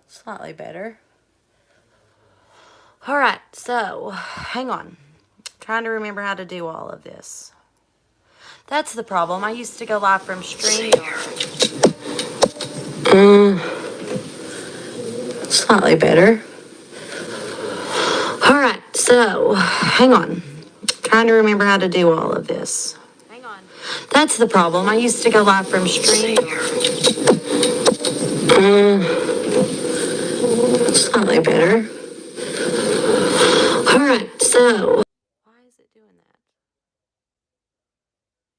Slightly better. All right, so hang on. Trying to remember how to do all of this. That's the problem. I used to go live from StreamYard. Slightly better. All right, so hang on. Trying to remember how to do all of this. Hang on. That's the problem. I used to go live from StreamYard. Slightly better. All right, so. Why is it doing that?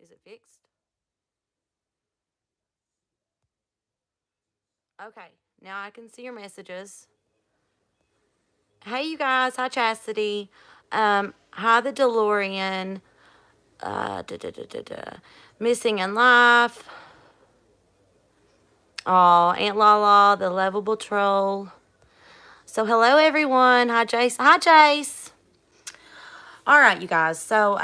Is it fixed? Okay, now I can see your messages. Hey, you guys. Hi, Chastity. Hi, the DeLorean. Missing in life. Oh, Aunt Lala, the lovable troll. So, hello, everyone. Hi, Jace. Hi, Jace. All right, you guys. So,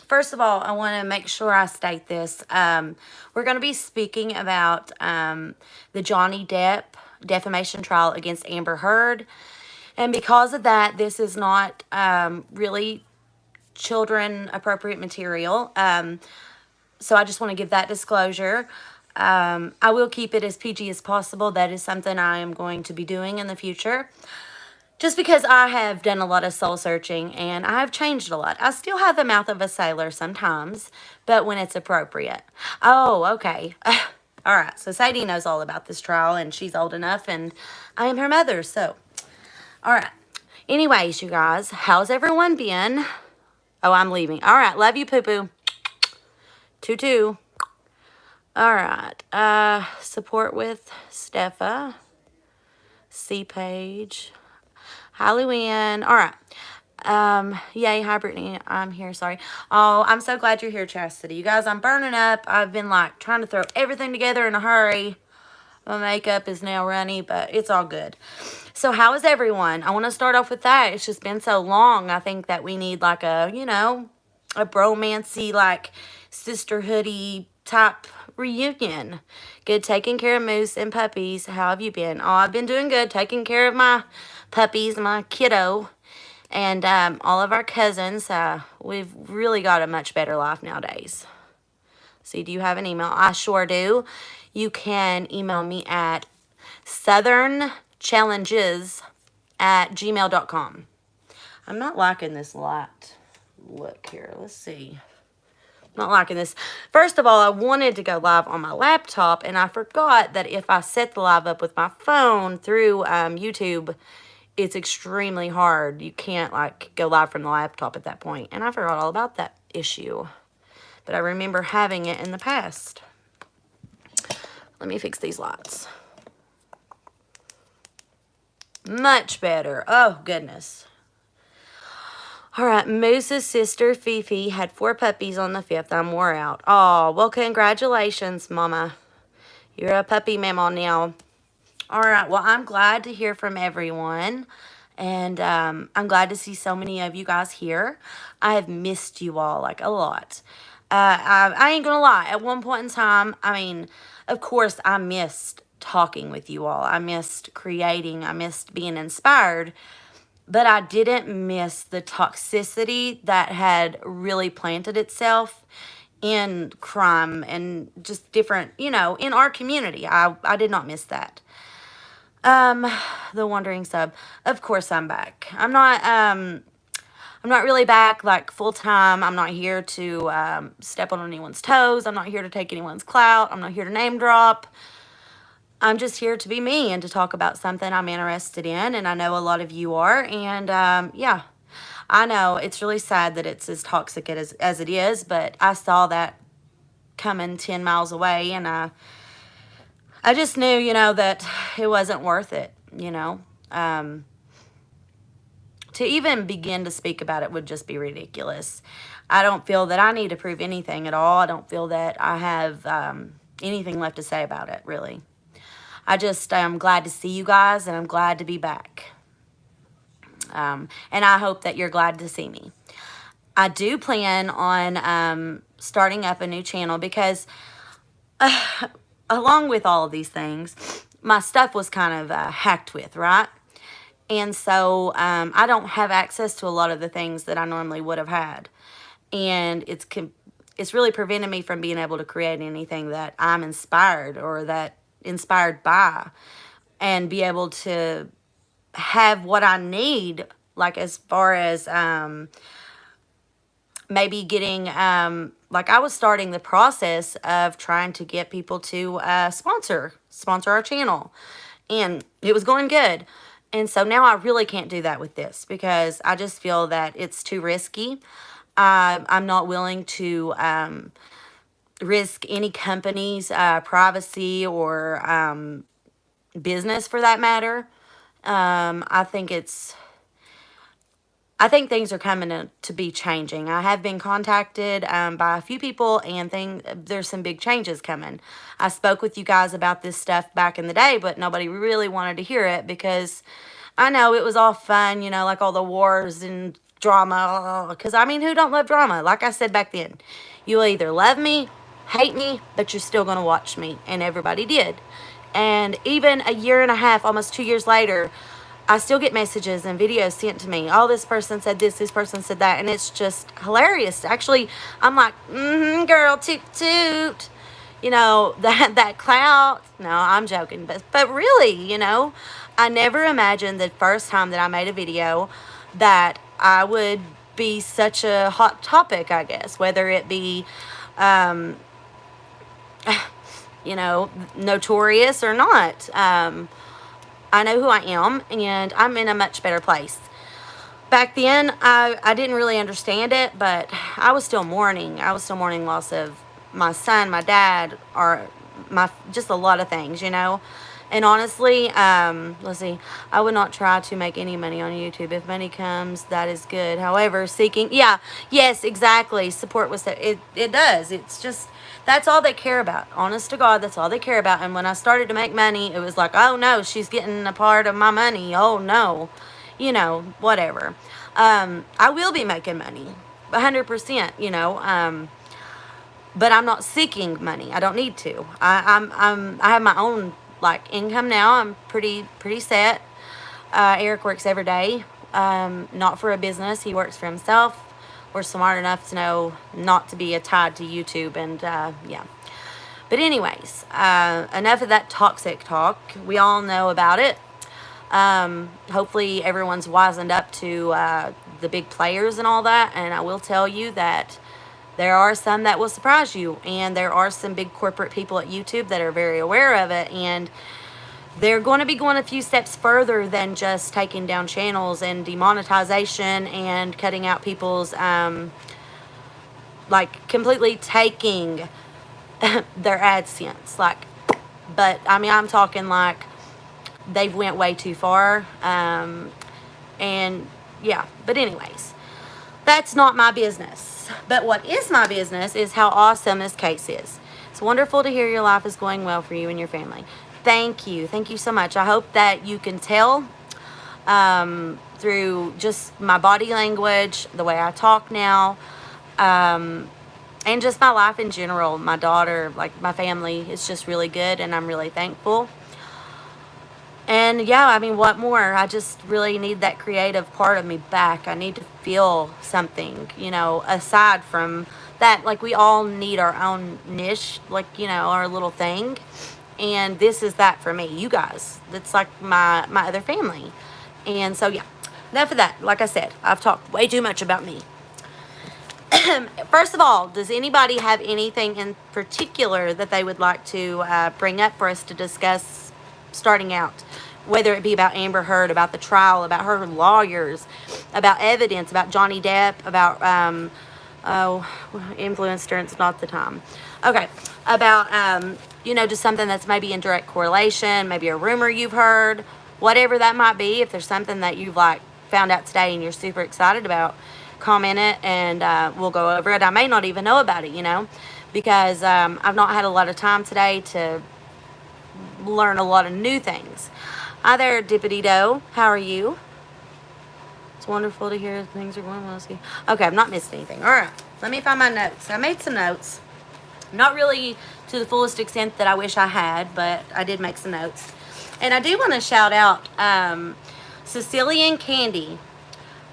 first of all, I want to make sure I state this. We're going to be speaking about the Johnny Depp Defamation Trial against Amber Heard. And because of that, this is not really children appropriate material. So I just want to give that disclosure. I will keep it as PG as possible. That is something I am going to be doing in the future. Just because I have done a lot of soul searching and I have changed a lot. I still have the mouth of a sailor sometimes, but when it's appropriate. Oh, okay. All right. So Sadie knows all about this trial and she's old enough and I am her mother. So, all right. Anyways, you guys, how's everyone been? Oh, I'm leaving. All right. Love you, poo-poo. Tutu. All right. Support with Steffa. C-Page. Halloween. All right. Yay. Hi, Brittany. I'm here. Sorry. Oh, I'm so glad you're here, Chastity. You guys, I'm burning up. I've been, like, trying to throw everything together in a hurry. My makeup is now runny, but it's all good. So, how is everyone? I want to start off with that. It's just been so long. I think that we need, like, a, you know, a bromancy, like, sisterhoody type reunion. Good taking care of Moose and puppies. How have you been? Oh, I've been doing good. Taking care of my puppies, my kiddo, and all of our cousins. We've really got a much better life nowadays. See, do you have an email? I sure do. You can email me at southernchallenges@gmail.com. I'm not liking this light. Look here. Let's see. Not liking this. First of all, I wanted to go live on my laptop, and I forgot that if I set the live up with my phone through YouTube, it's extremely hard. You can't, like, go live from the laptop at that point. And I forgot all about that issue. But I remember having it in the past. Let me fix these lights. Much better. Oh, goodness. All right, Moose's sister, Fifi, had 4 puppies on the 5th. I'm wore out. Oh, well, congratulations, Mama. You're a puppy mama now. All right, well, I'm glad to hear from everyone. And I'm glad to see so many of you guys here. I have missed you all, like, a lot. I ain't gonna lie. At one point in time, I mean, of course, I missed talking with you all. I missed creating. I missed being inspired. But I didn't miss the toxicity that had really planted itself in crime and just different, you know, in our community. I did not miss that. The wandering sub. Of course I'm back. I'm not really back like full time. I'm not here to step on anyone's toes. I'm not here to take anyone's clout. I'm not here to name drop. I'm just here to be me and to talk about something I'm interested in, and I know a lot of you are, and yeah, I know it's really sad that it's as toxic as it is, but I saw that coming 10 miles away, and I just knew, you know, that it wasn't worth it, you know. To even begin to speak about it would just be ridiculous. I don't feel that I need to prove anything at all. I don't feel that I have anything left to say about it, really. I just am glad to see you guys, and I'm glad to be back. And I hope that you're glad to see me. I do plan on starting up a new channel because along with all of these things, my stuff was kind of hacked with, right? And so I don't have access to a lot of the things that I normally would have had. And it's really prevented me from being able to create anything that I'm inspired or that inspired by, and be able to have what I need, like as far as maybe getting like I was starting the process of trying to get people to sponsor our channel, and it was going good. And so now I really can't do that with this because I just feel that it's too risky. I'm not willing to risk any company's privacy or business for that matter. I think things are coming to be changing. I have been contacted by a few people, and there's some big changes coming. I spoke with you guys about this stuff back in the day, but nobody really wanted to hear it because I know it was all fun, you know, like all the wars and drama. Because, I mean, who don't love drama? Like I said back then, you either love me, hate me, but you're still going to watch me. And everybody did. And even a year and a half, almost 2 years later, I still get messages and videos sent to me. Oh, this person said this person said that. And it's just hilarious. Actually, I'm like, girl, toot toot. You know, that clout. No, I'm joking. But really, you know, I never imagined the first time that I made a video that I would be such a hot topic, I guess. Whether it be, you know, notorious or not. I know who I am, and I'm in a much better place. Back then, I didn't really understand it, but I was still mourning. I was still mourning loss of my son, my dad, or just a lot of things, you know. And honestly, let's see, I would not try to make any money on YouTube. If money comes, that is good. However, yes, exactly. Support was it does. It's just, that's all they care about. Honest to God, that's all they care about. And when I started to make money, it was like, oh no, she's getting a part of my money. Oh no, you know, whatever. I will be making money, 100%. You know, but I'm not seeking money. I don't need to. I have my own like income now. I'm pretty set. Eric works every day, not for a business. He works for himself. We're smart enough to know not to be tied to YouTube, and yeah. But anyways, enough of that toxic talk. We all know about it. Hopefully everyone's wisened up to the big players and all that. And I will tell you that there are some that will surprise you, and there are some big corporate people at YouTube that are very aware of it, and they're going to be going a few steps further than just taking down channels and demonetization and cutting out people's, like completely taking their AdSense. Like, but I mean, I'm talking like they've went way too far. And yeah, but anyways, that's not my business. But what is my business is how awesome this case is. It's wonderful to hear your life is going well for you and your family. Thank you. Thank you so much. I hope that you can tell through just my body language, the way I talk now, and just my life in general. My daughter, like my family, is just really good, and I'm really thankful. And yeah, I mean, what more? I just really need that creative part of me back. I need to feel something, you know, aside from that. Like, we all need our own niche, like, you know, our little thing. And this is that for me. You guys, that's like my other family. And so, yeah, enough of that. Like I said, I've talked way too much about me. First of all, does anybody have anything in particular that they would like to bring up for us to discuss starting out? Whether it be about Amber Heard, about the trial, about her lawyers, about evidence, about Johnny Depp, about, influenced her, it's not the time. Okay, about, you know, just something that's maybe in direct correlation, maybe a rumor you've heard, whatever that might be. If there's something that you've, like, found out today and you're super excited about, comment it, and we'll go over it. I may not even know about it, you know, because I've not had a lot of time today to learn a lot of new things. Hi there, Dippity Doe. How are you? It's wonderful to hear things are going well. Okay, I'm not missing anything. All right, let me find my notes. I made some notes. I'm not really to the fullest extent that I wish I had, but I did make some notes. And I do want to shout out Sicilian Candy,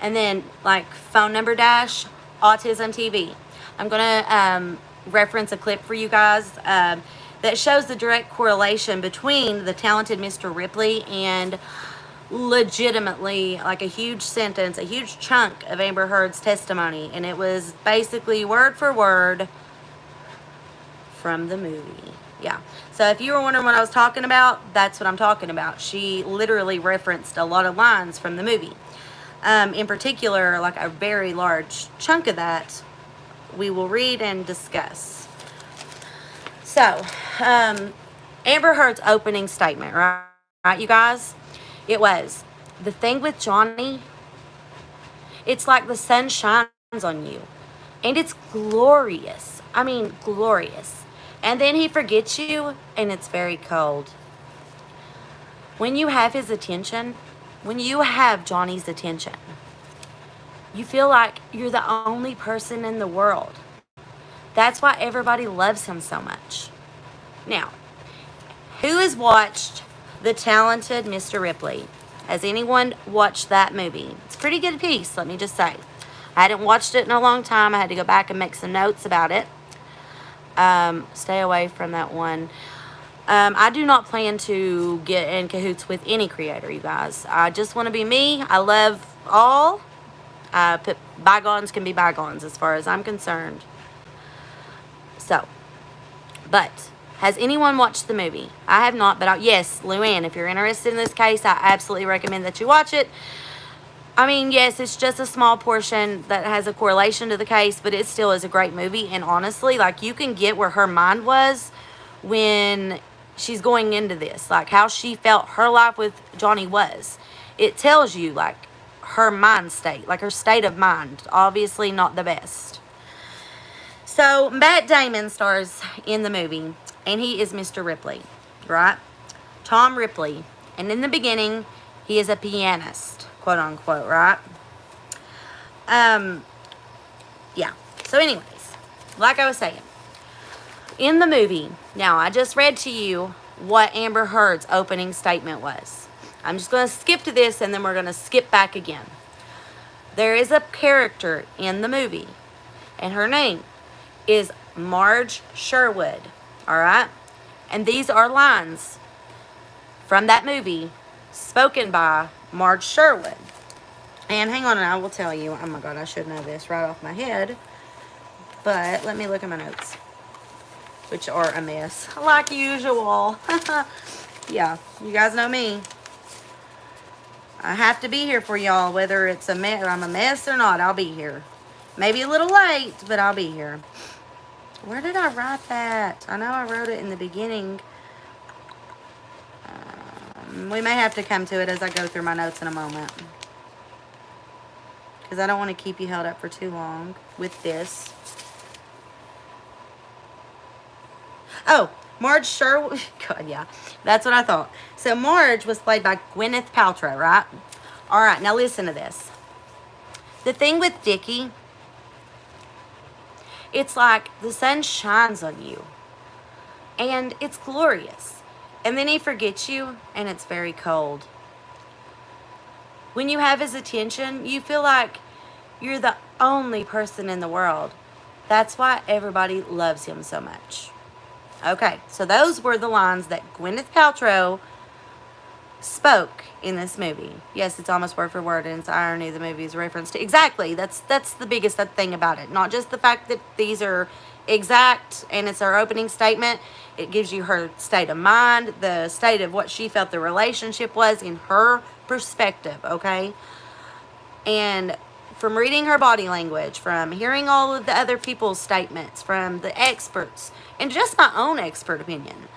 and then like phone number dash Autism TV. I'm going to reference a clip for you guys that shows the direct correlation between the Talented Mr. Ripley and legitimately like a huge sentence, a huge chunk of Amber Heard's testimony. And it was basically word for word from the movie. Yeah. So if you were wondering what I was talking about, that's what I'm talking about. She literally referenced a lot of lines from the movie. In particular, like a very large chunk of that we will read and discuss. So, Amber Heard's opening statement, right, you guys? It was, the thing with Johnny, it's like the sun shines on you. And it's glorious. I mean, glorious. And then he forgets you, and it's very cold. When you have his attention, when you have Johnny's attention, you feel like you're the only person in the world. That's why everybody loves him so much. Now, who has watched The Talented Mr. Ripley? Has anyone watched that movie? It's a pretty good piece, let me just say. I hadn't watched it in a long time. I had to go back and make some notes about it. Stay away from that one. I do not plan to get in cahoots with any creator, you guys. I just want to be me. I love all. Bygones can be bygones as far as I'm concerned. So, but has anyone watched the movie? I have not, but yes, Luann, if you're interested in this case, I absolutely recommend that you watch it. I mean, yes, it's just a small portion that has a correlation to the case, but it still is a great movie. And honestly, like, you can get where her mind was when she's going into this, like how she felt her life with Johnny was. It tells you, like, her mind state, like her state of mind. Obviously not the best. So, Matt Damon stars in the movie, and he is Mr. Ripley, right? Tom Ripley. And in the beginning, he is a pianist, quote unquote, right? Yeah. So anyways, like I was saying, in the movie, now I just read to you what Amber Heard's opening statement was. I'm just going to skip to this, and then we're going to skip back again. There is a character in the movie, and her name is Marge Sherwood, all right? And these are lines from that movie spoken by Marge Sherwood. And hang on, and I will tell you. Oh my God, I should know this right off my head. But let me look at my notes, which are a mess, like usual. Yeah, you guys know me. I have to be here for y'all, whether it's I'm a mess or not. I'll be here. Maybe a little late, but I'll be here. Where did I write that? I know I wrote it in the beginning. We may have to come to it as I go through my notes in a moment, because I don't want to keep you held up for too long with this. Oh, Marge Sherwood. God, yeah, that's what I thought. So Marge was played by Gwyneth Paltrow, right? All right, now listen to this. The thing with Dickie, it's like the sun shines on you, and it's glorious. And then he forgets you, and it's very cold. When you have his attention, you feel like you're the only person in the world. That's why everybody loves him so much. Okay, so those were the lines that Gwyneth Paltrow spoke in this movie. Yes, it's almost word for word, and it's irony the movie is referenced to. Exactly, that's the biggest thing about it. Not just the fact that these are exact and it's her opening statement. It gives you her state of mind, the state of what she felt the relationship was in her perspective, okay? And from reading her body language, from hearing all of the other people's statements, from the experts, and just my own expert opinion.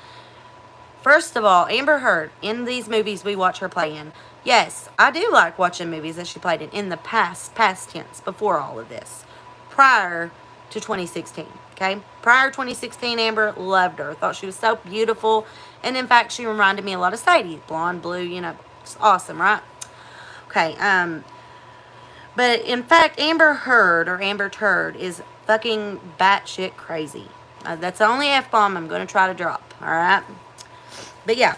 First of all, Amber Heard, in these movies we watch her play in, yes, I do like watching movies that she played in the past tense, before all of this, prior to 2016, okay? Prior to 2016, Amber, loved her, thought she was so beautiful, and in fact, she reminded me a lot of Sadie, blonde, blue, you know, just awesome, right? Okay, but in fact, Amber Heard, or Amber Terd, is fucking batshit crazy, That's the only F-bomb I'm going to try to drop, all right? But yeah,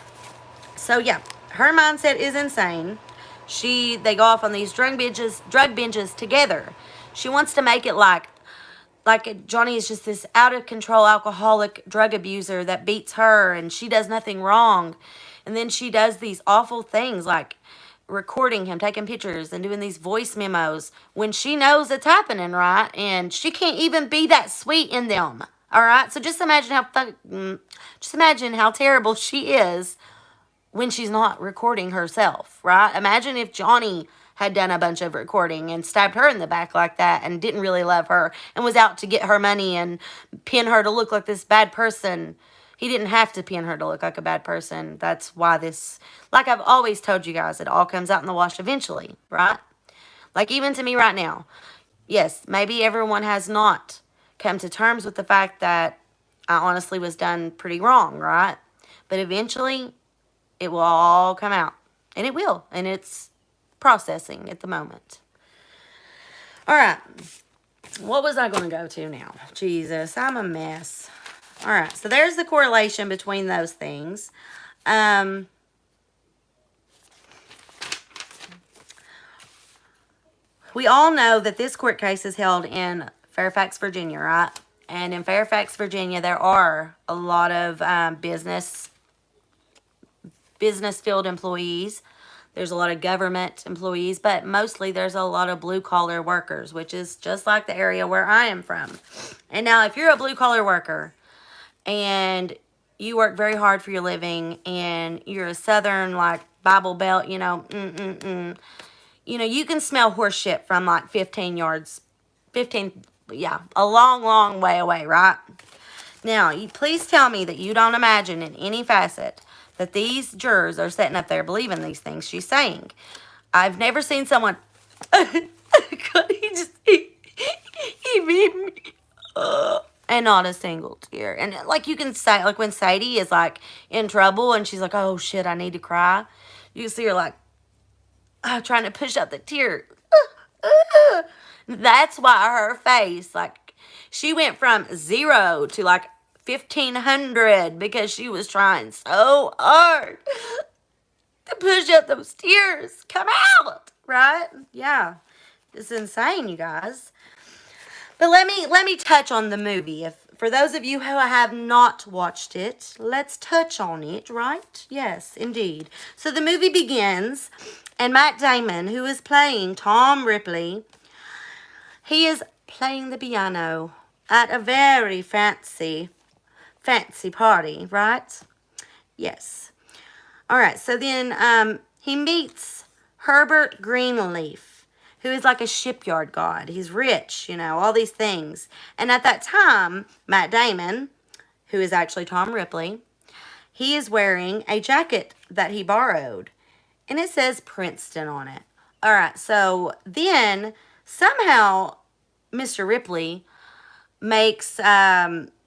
so yeah, her mindset is insane. They go off on these drug binges together. She wants to make it like Johnny is just this out of control alcoholic drug abuser that beats her and she does nothing wrong. And then she does these awful things like recording him, taking pictures and doing these voice memos when she knows it's happening, right? And she can't even be that sweet in them. All right? So just imagine how terrible she is when she's not recording herself, right? Imagine if Johnny had done a bunch of recording and stabbed her in the back like that and didn't really love her and was out to get her money and pin her to look like this bad person. He didn't have to pin her to look like a bad person. That's why like I've always told you guys, it all comes out in the wash eventually, right? Like even to me right now, yes, maybe everyone has not come to terms with the fact that I honestly was done pretty wrong, right? But eventually, it will all come out. And it will. And it's processing at the moment. All right. What was I going to go to now? Jesus, I'm a mess. All right. So there's the correlation between those things. We all know that this court case is held in Fairfax, Virginia, right? And in Fairfax, Virginia, there are a lot of business field employees. There's a lot of government employees, but mostly there's a lot of blue-collar workers, which is just like the area where I am from. And now if you're a blue-collar worker and you work very hard for your living and you're a southern, like, Bible Belt, you know, you can smell horse shit from, like, 15 yards, a long, long way away, right? Now, please tell me that you don't imagine in any facet that these jurors are sitting up there believing these things she's saying. I've never seen someone... he beat me. And not a single tear. And like you can say, like when Sadie is like in trouble and she's like, oh shit, I need to cry. You can see her like trying to push out the tear. That's why her face, like she went from 0 to like 1,500 because she was trying so hard to push out those tears. Come out, right? Yeah, it's insane, you guys. But let me touch on the movie. For those of you who have not watched it, let's touch on it, right? Yes, indeed. So the movie begins, and Matt Damon, who is playing Tom Ripley, he is playing the piano at a very fancy party, right? Yes. All right, so then he meets Herbert Greenleaf, who is like a shipyard god. He's rich, all these things. And at that time, Matt Damon, who is actually Tom Ripley, he is wearing a jacket that he borrowed, and it says Princeton on it. All right, so then somehow Mr. Ripley makes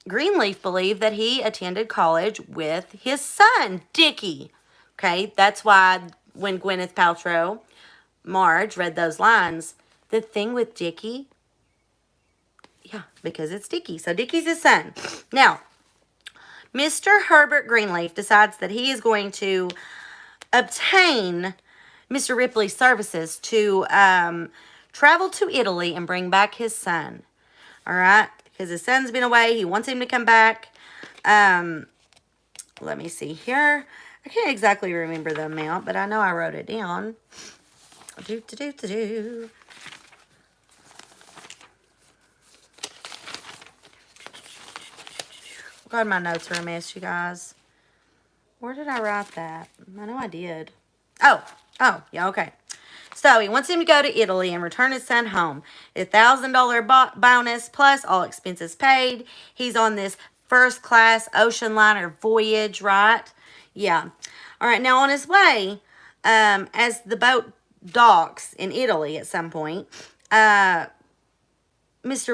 Greenleaf believe that he attended college with his son, Dickie. Okay, that's why when Gwyneth Paltrow, Marge, read those lines, the thing with Dickie, yeah, because it's Dickie. So Dickie's his son. Now, Mr. Herbert Greenleaf decides that he is going to obtain Mr. Ripley's services to travel to Italy and bring back his son. All right? Because his son's been away. He wants him to come back. Let me see here. I can't exactly remember the amount, but I know I wrote it down. God, my notes are a mess, you guys. Where did I write that? I know I did. Oh, yeah, okay. So he wants him to go to Italy and return his son home. $1,000 bonus plus all expenses paid. He's on this first-class ocean liner voyage, right? Yeah. All right, now on his way, as the boat docks in Italy at some point, Mr.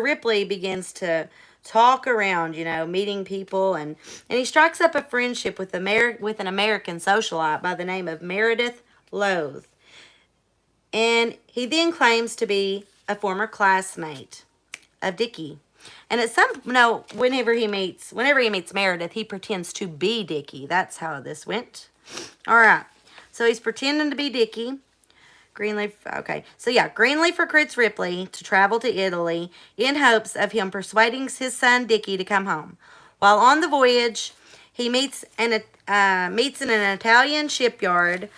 Ripley begins to talk around, meeting people, and he strikes up a friendship with an American socialite by the name of Meredith Loath. And he then claims to be a former classmate of Dickie. And whenever he meets Meredith, he pretends to be Dickie. That's how this went. All right. So he's pretending to be Dickie. Greenleaf, okay. So yeah, Greenleaf recruits Ripley to travel to Italy in hopes of him persuading his son Dickie to come home. While on the voyage, he meets in an Italian shipyard.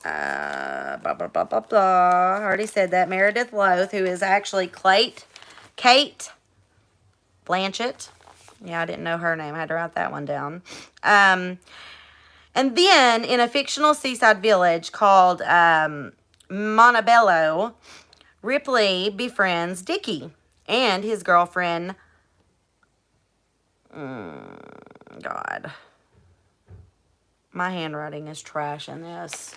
Blah, blah, blah, blah, blah. I already said that. Meredith Loth, who is actually Kate Blanchett. Yeah, I didn't know her name. I had to write that one down. And then, in a fictional seaside village called Montebello, Ripley befriends Dickie and his girlfriend. God. My handwriting is trash in this.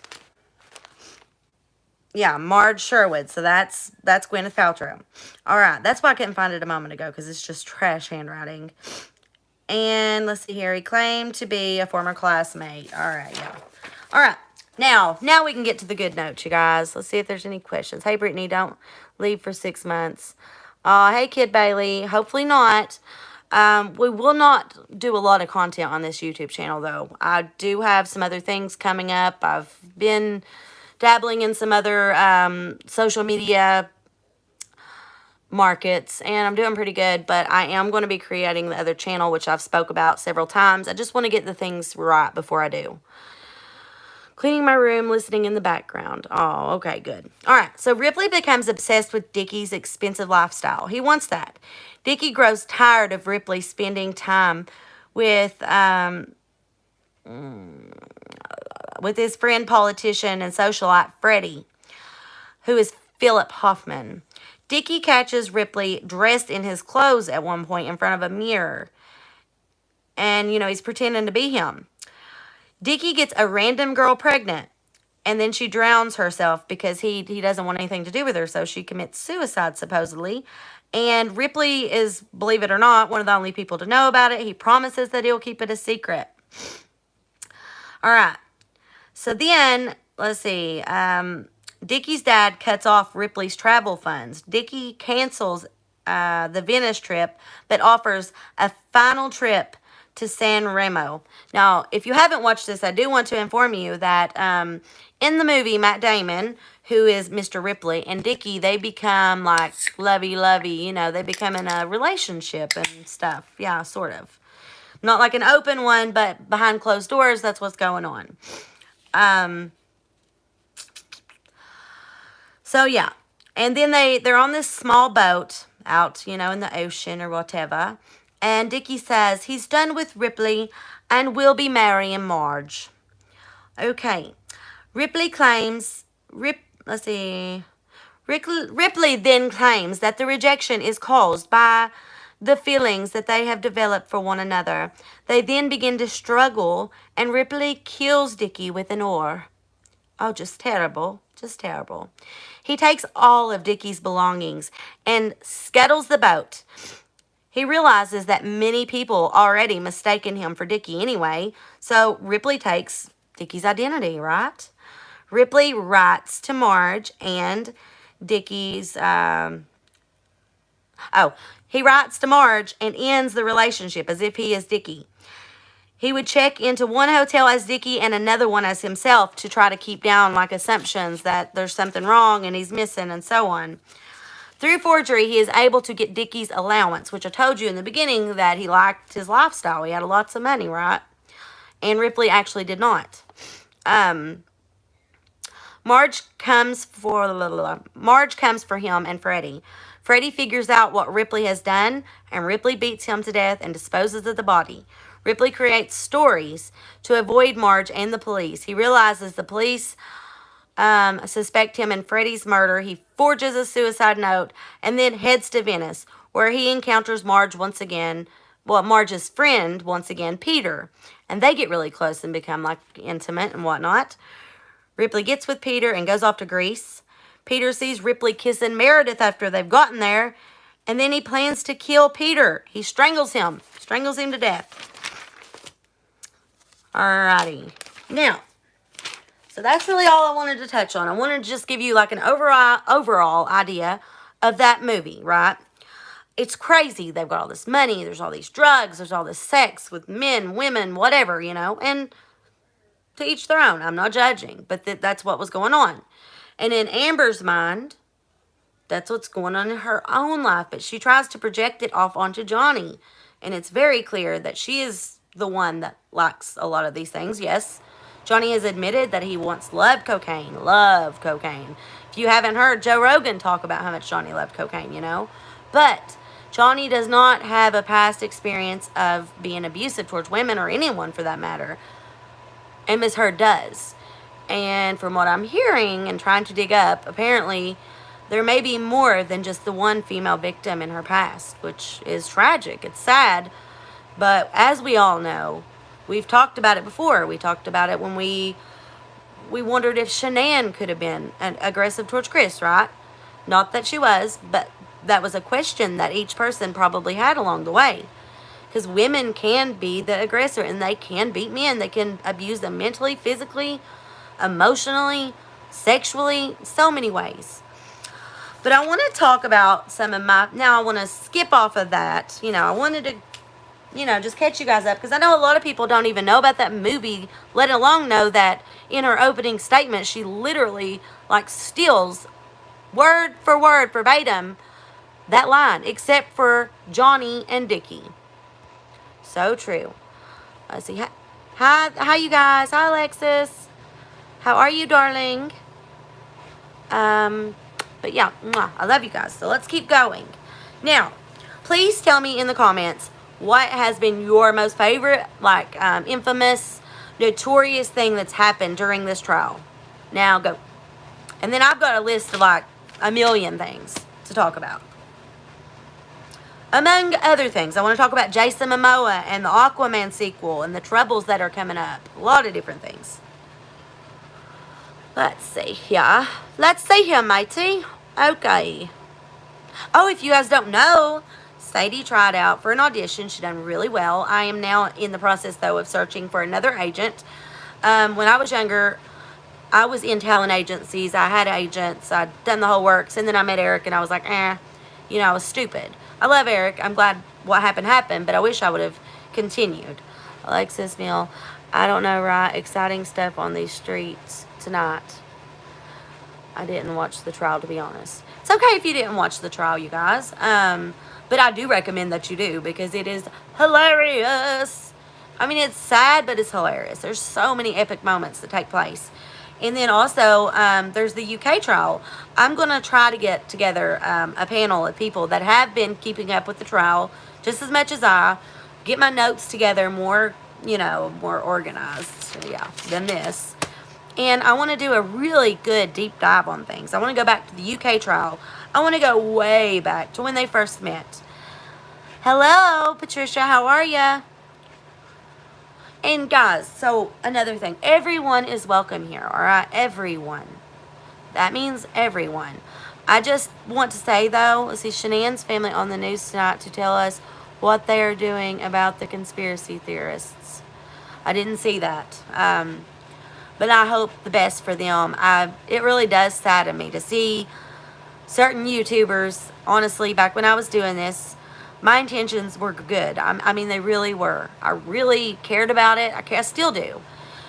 Yeah, Marge Sherwood. So that's Gwyneth Paltrow. All right, that's why I couldn't find it a moment ago, because it's just trash handwriting. And let's see here. He claimed to be a former classmate. All right, yeah. All right. Now we can get to the good notes, you guys. Let's see if there's any questions. Hey, Brittany, don't leave for 6 months. Hey, Kid Bailey. Hopefully not. We will not do a lot of content on this YouTube channel, though. I do have some other things coming up. I've been dabbling in some other social media markets, and I'm doing pretty good, but I am going to be creating the other channel, which I've spoke about several times. I just want to get the things right before I do. Cleaning my room, listening in the background. Oh, okay, good. All right, so Ripley becomes obsessed with Dickie's expensive lifestyle. He wants that. Dickie grows tired of Ripley spending time with his friend, politician, and socialite Freddie, who is Philip Hoffman. Dickie catches Ripley dressed in his clothes at one point in front of a mirror. And, he's pretending to be him. Dickie gets a random girl pregnant, and then she drowns herself because he doesn't want anything to do with her, so she commits suicide, supposedly. And Ripley is, believe it or not, one of the only people to know about it. He promises that he'll keep it a secret. All right. So then, let's see. Dickie's dad cuts off Ripley's travel funds. Dickie cancels the Venice trip, but offers a final trip to San Remo. Now, if you haven't watched this, I do want to inform you that in the movie, Matt Damon, who is Mr. Ripley, and Dickie, they become like lovey-lovey, they become in a relationship and stuff. Yeah, sort of. Not like an open one, but behind closed doors, that's what's going on. So, yeah. And then they're on this small boat out, in the ocean or whatever. And Dickie says he's done with Ripley and will be marrying Marge. Okay. Ripley then claims that the rejection is caused by the feelings that they have developed for one another. They then begin to struggle, and Ripley kills Dickie with an oar. Oh, just terrible. Just terrible. He takes all of Dickie's belongings and scuttles the boat. He realizes that many people already mistaken him for Dickie anyway, so Ripley takes Dickie's identity, right? Ripley writes to Marge and Dickie's... he writes to Marge and ends the relationship as if he is Dickie. He would check into one hotel as Dickie and another one as himself to try to keep down assumptions that there's something wrong and he's missing and so on. Through forgery, he is able to get Dickie's allowance, which I told you in the beginning that he liked his lifestyle. He had lots of money, right? And Ripley actually did not. Marge comes for him and Freddie. Freddie figures out what Ripley has done, and Ripley beats him to death and disposes of the body. Ripley creates stories to avoid Marge and the police. He realizes the police suspect him in Freddie's murder. He forges a suicide note and then heads to Venice, where he encounters Marge's friend once again, Peter. And they get really close and become intimate and whatnot. Ripley gets with Peter and goes off to Greece. Peter sees Ripley kissing Meredith after they've gotten there, and then he plans to kill Peter. He strangles him to death. Alrighty. Now, so that's really all I wanted to touch on. I wanted to just give you an overall idea of that movie, right? it's crazy. They've got all this money. There's all these drugs. There's all this sex with men, women, whatever, and to each their own. I'm not judging, but that's what was going on. And in Amber's mind, that's what's going on in her own life, but she tries to project it off onto Johnny. And it's very clear that she is the one that likes a lot of these things. Yes, Johnny has admitted that he once loved cocaine. If you haven't heard Joe Rogan talk about how much Johnny loved cocaine, But Johnny does not have a past experience of being abusive towards women or anyone for that matter. And Miss Heard does. And from what I'm hearing and trying to dig up, apparently there may be more than just the one female victim in her past, which is tragic. It's sad. But as we all know, we've talked about it before. We talked about it when we wondered if Shanann could have been aggressive towards Chris, right? Not that she was, but that was a question that each person probably had along the way. Because women can be the aggressor, and they can beat men. They can abuse them mentally, physically, emotionally, sexually, so many ways. But I want to talk about some of now I want to skip off of that. I wanted to, just catch you guys up, because I know a lot of people don't even know about that movie, let alone know that in her opening statement, she literally, steals word for word, verbatim, that line, except for Johnny and Dickie. So true. Let's see. Hi, you guys. Hi, Alexis. How are you, darling? But yeah, I love you guys. So let's keep going. Now, please tell me in the comments what has been your most favorite, infamous, notorious thing that's happened during this trial. Now, go. And then I've got a list of a million things to talk about. Among other things, I want to talk about Jason Momoa and the Aquaman sequel and the troubles that are coming up. A lot of different things. Let's see here. Matey. Okay. Oh, if you guys don't know, Sadie tried out for an audition. She done really well. I am now in the process, though, of searching for another agent. When I was younger, I was in talent agencies. I had agents. I'd done the whole works. And then I met Eric, and I was like, I was stupid. I love Eric. I'm glad what happened, but I wish I would have continued. Alexis Neal, I don't know, right? Exciting stuff on these streets tonight. I didn't watch the trial, to be honest. It's okay if you didn't watch the trial, you guys. But I do recommend that you do, because it is hilarious. I mean, it's sad, but it's hilarious. There's so many epic moments that take place. And then also, there's the UK trial. I'm going to try to get together a panel of people that have been keeping up with the trial just as much as I. Get my notes together more, more organized, than this. And I want to do a really good deep dive on things. I want to go back to the UK trial. I want to go way back to when they first met. Hello, Patricia. How are ya? And guys, so another thing, everyone is welcome here, all right? Everyone. That means everyone. I just want to say, though, let's see, Shanann's family on the news tonight to tell us what they are doing about the conspiracy theorists. I didn't see that. But I hope the best for them. It really does sadden me to see certain YouTubers, honestly, back when I was doing this, my intentions were good. I mean, they really were. I really cared about it. I still do.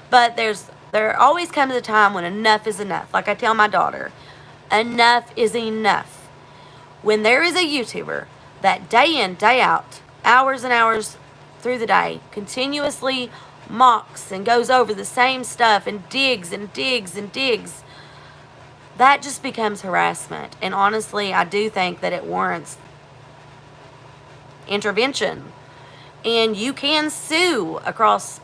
But there always comes a time when enough is enough. Like I tell my daughter, enough is enough. When there is a YouTuber that day in, day out, hours and hours through the day, continuously mocks and goes over the same stuff and digs and digs and digs, that just becomes harassment. And honestly, I do think that it warrants intervention. And you can sue across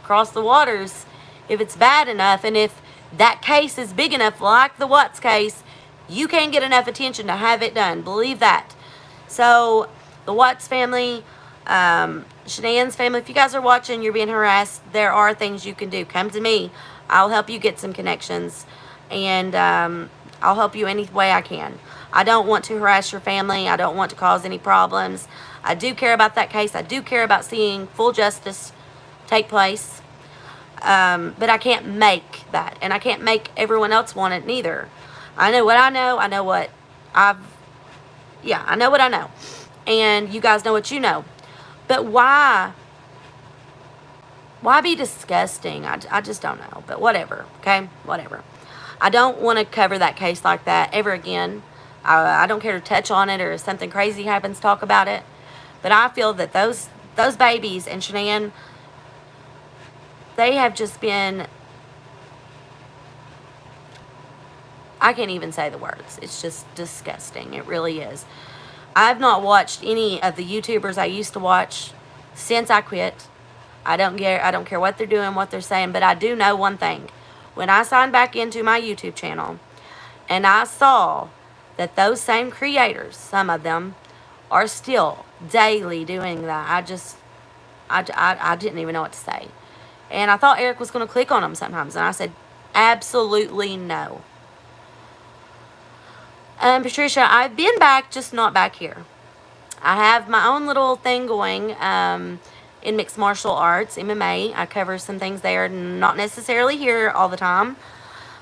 the waters if it's bad enough, and if that case is big enough, like the Watts case, you can get enough attention to have it done. Believe that. So the Watts family, Shanann's family, if you guys are watching, you're being harassed, there are things you can do. Come to me. I'll help you get some connections, and I'll help you any way I can. I don't want to harass your family. I don't want to cause any problems. I do care about that case. I do care about seeing full justice take place. But I can't make that. And I can't make everyone else want it neither. I know what I know. I know what I know. And you guys know what you know. But why be disgusting? I just don't know. But whatever, okay? Whatever. I don't want to cover that case like that ever again. I don't care to touch on it, or if something crazy happens, talk about it. But I feel that those babies and Shanann, they have just been, I can't even say the words. It's just disgusting. It really is. I've not watched any of the YouTubers I used to watch since I quit. I don't care what they're doing, what they're saying, but I do know one thing. When I signed back into my YouTube channel and I saw that those same creators, some of them, are still daily doing that, I didn't even know what to say. And I thought Eric was going to click on them sometimes, and I said, absolutely no. Patricia, I've been back, just not back here. I have my own little thing going in mixed martial arts, MMA. I cover some things there, not necessarily here all the time,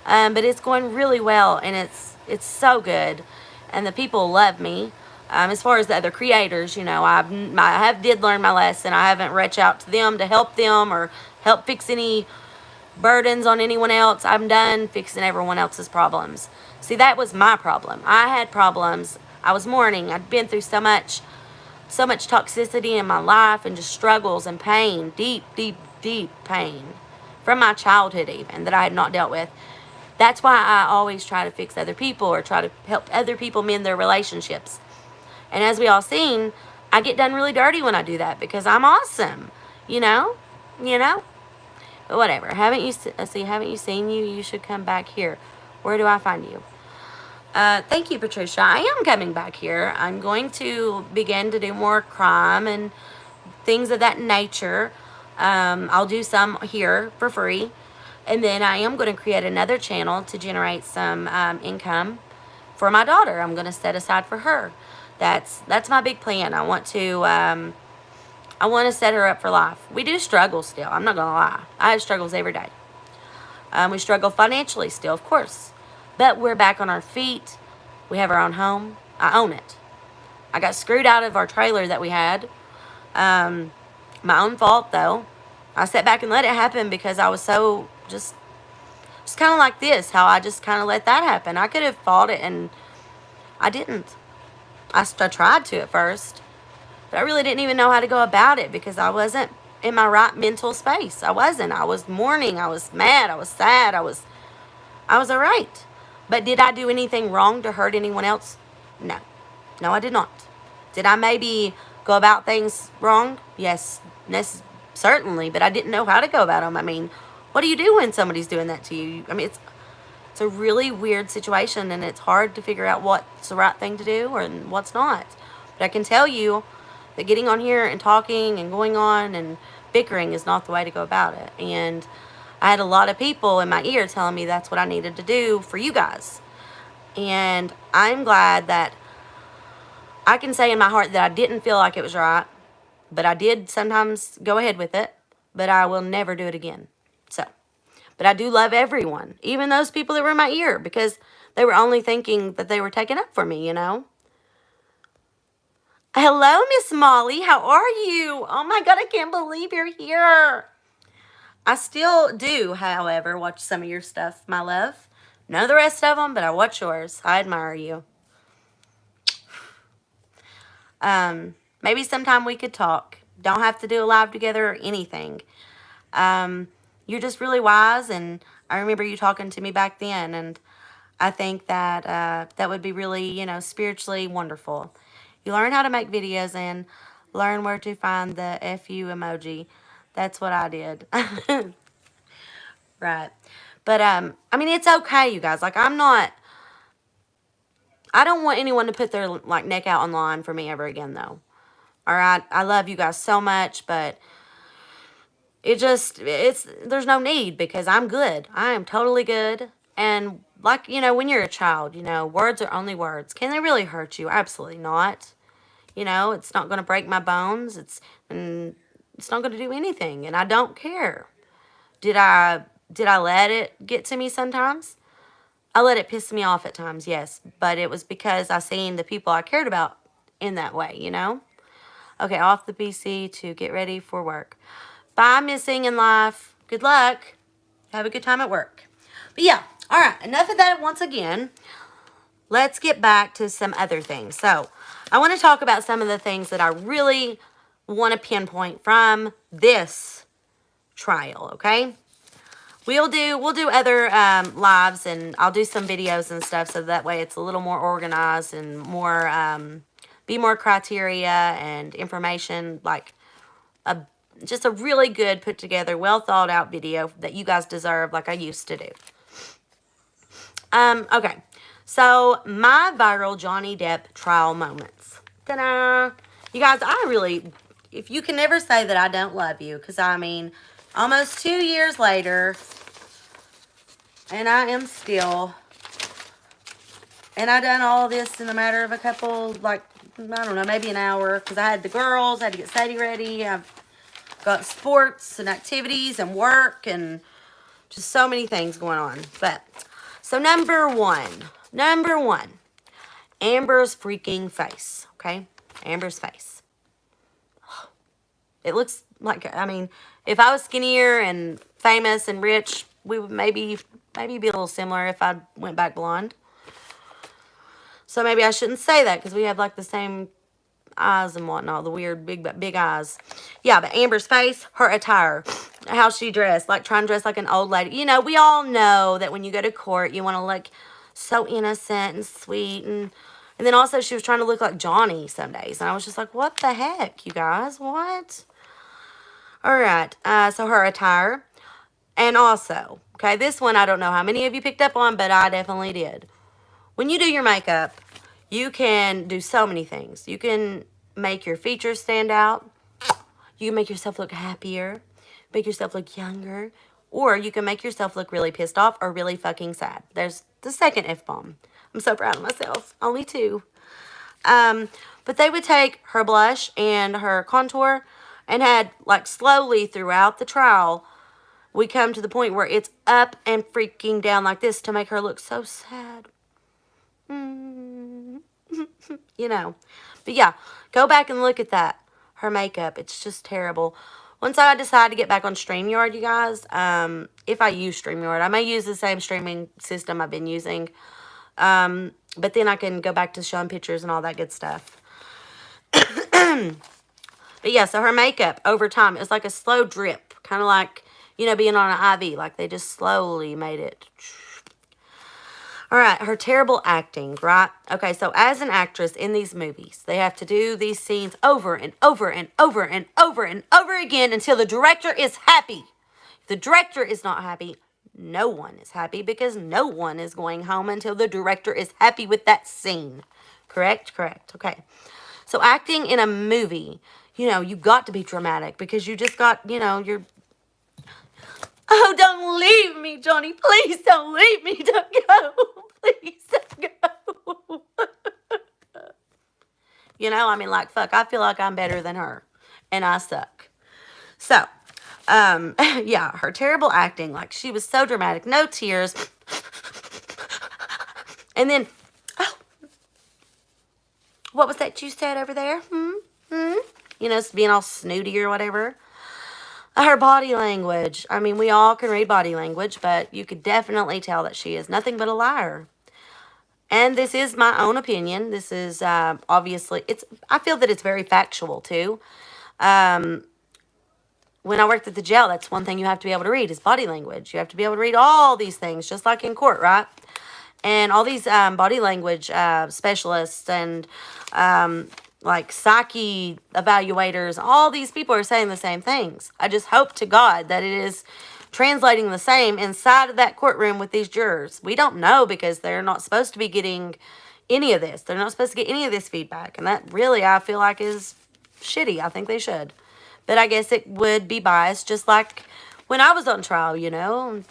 but it's going really well, and it's so good, and the people love me. As far as the other creators, you know, I did learn my lesson. I haven't reached out to them to help them or help fix any burdens on anyone else. I'm done fixing everyone else's problems. See, that was my problem. I had problems. I was mourning. I'd been through so much toxicity in my life, and just struggles and pain, deep, deep, deep pain from my childhood even, that I had not dealt with. That's why I always try to fix other people, or try to help other people mend their relationships. And as we all seen, I get done really dirty when I do that, because I'm awesome, you know. But whatever. Haven't you seen you? You should come back here. Where do I find you? Thank you, Patricia. I am coming back here. I'm going to begin to do more crime and things of that nature. I'll do some here for free. And then I am going to create another channel to generate some income for my daughter. I'm going to set aside for her. That's my big plan. I want to set her up for life. We do struggle still. I'm not going to lie. I have struggles every day. We struggle financially still, of course. But we're back on our feet. We have our own home. I own it. I got screwed out of our trailer that we had. My own fault, though. I sat back and let it happen because I was so just kind of like this, how I just kind of let that happen. I could have fought it, and I didn't. I tried to at first, but I really didn't even know how to go about it, because I wasn't in my right mental space. I wasn't. I was mourning. I was mad. I was sad. I was all right. But did I do anything wrong to hurt anyone else? No. No, I did not. Did I maybe go about things wrong? Yes, certainly, but I didn't know how to go about them. I mean, what do you do when somebody's doing that to you? I mean, it's a really weird situation, and it's hard to figure out what's the right thing to do or what's not. But I can tell you that getting on here and talking and going on and bickering is not the way to go about it. And I had a lot of people in my ear telling me that's what I needed to do for you guys. And I'm glad that I can say in my heart that I didn't feel like it was right, but I did sometimes go ahead with it, but I will never do it again. So, but I do love everyone, even those people that were in my ear, because they were only thinking that they were taking up for me, you know. Hello, Miss Molly. How are you? Oh my God, I can't believe you're here. I still do, however, watch some of your stuff, my love. None of the rest of them, but I watch yours. I admire you. Maybe sometime we could talk. Don't have to do a live together or anything. You're just really wise, and I remember you talking to me back then, and I think that that would be really, you know, spiritually wonderful. You learn how to make videos and learn where to find the FU emoji. That's what I did. Right. But, I mean, it's okay, you guys. Like, I don't want anyone to put their, like, neck out on the line for me ever again, though. All right? I love you guys so much, but there's no need, because I'm good. I am totally good. And, like, you know, when you're a child, you know, words are only words. Can they really hurt you? Absolutely not. You know, it's not going to break my bones. It's not going to do anything, and I don't care. Did I let it get to me sometimes? I let it piss me off at times, yes. But it was because I seen the people I cared about in that way, you know? Okay, off the PC to get ready for work. Bye, missing in life. Good luck. Have a good time at work. But yeah, all right, enough of that once again. Let's get back to some other things. So I want to talk about some of the things that I really want to pinpoint from this trial, okay? We'll do other lives, and I'll do some videos and stuff, so that way it's a little more organized and more be more criteria and information, like just a really good put together, well thought out video that you guys deserve, like I used to do. Okay, so my viral Johnny Depp trial moments. Ta-da! You guys, I really, if you can never say that I don't love you, because I mean, almost 2 years later, and I am still, and I done all this in a matter of a couple, like, I don't know, maybe an hour, because I had the girls, I had to get Sadie ready, I've got sports and activities and work and just so many things going on. But, so number one, Amber's freaking face, okay? Amber's face. It looks like, I mean, if I was skinnier and famous and rich, we would maybe be a little similar if I went back blonde. So maybe I shouldn't say that because we have like the same eyes and whatnot, the weird big eyes. Yeah, but Amber's face, her attire, how she dressed, like trying to dress like an old lady. You know, we all know that when you go to court, you want to look so innocent and sweet, and then also she was trying to look like Johnny some days, and I was just like, what the heck, you guys, what? All right, so her attire, and also, okay, this one I don't know how many of you picked up on, but I definitely did. When you do your makeup, you can do so many things. You can make your features stand out. You can make yourself look happier, make yourself look younger, or you can make yourself look really pissed off or really fucking sad. There's the second F-bomb. I'm so proud of myself. Only 2. But they would take her blush and her contour and had, like, slowly throughout the trial, we come to the point where it's up and freaking down like this to make her look so sad. You know. But yeah, go back and look at that. Her makeup, it's just terrible. Once I decide to get back on StreamYard, you guys, if I use StreamYard, I may use the same streaming system I've been using. But then I can go back to showing pictures and all that good stuff. But yeah, so her makeup over time, it was like a slow drip. Kind of like, you know, being on an IV. Like they just slowly made it. All right, her terrible acting, right? Okay, so as an actress in these movies, they have to do these scenes over and over and over and over and over again until the director is happy. If the director is not happy, no one is happy because no one is going home until the director is happy with that scene. Correct? Correct. Okay. So acting in a movie, you know, you got to be dramatic because you just got, you know, you're... Oh, don't leave me, Johnny. Please don't leave me. Don't go. Please don't go. You know, I mean, like, fuck, I feel like I'm better than her. And I suck. So, yeah, her terrible acting. Like, she was so dramatic. No tears. And then, oh, what was that you said over there? You know, being all snooty or whatever. Her body language. I mean, we all can read body language, but you could definitely tell that she is nothing but a liar. And this is my own opinion. This is obviously, I feel that it's very factual too. When I worked at the jail, that's one thing you have to be able to read is body language. You have to be able to read all these things, just like in court, right? And all these body language specialists and like psyche evaluators, all these people are saying the same things. I just hope to God that it is translating the same inside of that courtroom with these jurors. We don't know because they're not supposed to be getting any of this. They're not supposed to get any of this feedback. And that really, I feel like, is shitty. I think they should. But I guess it would be biased, just like when I was on trial, you know.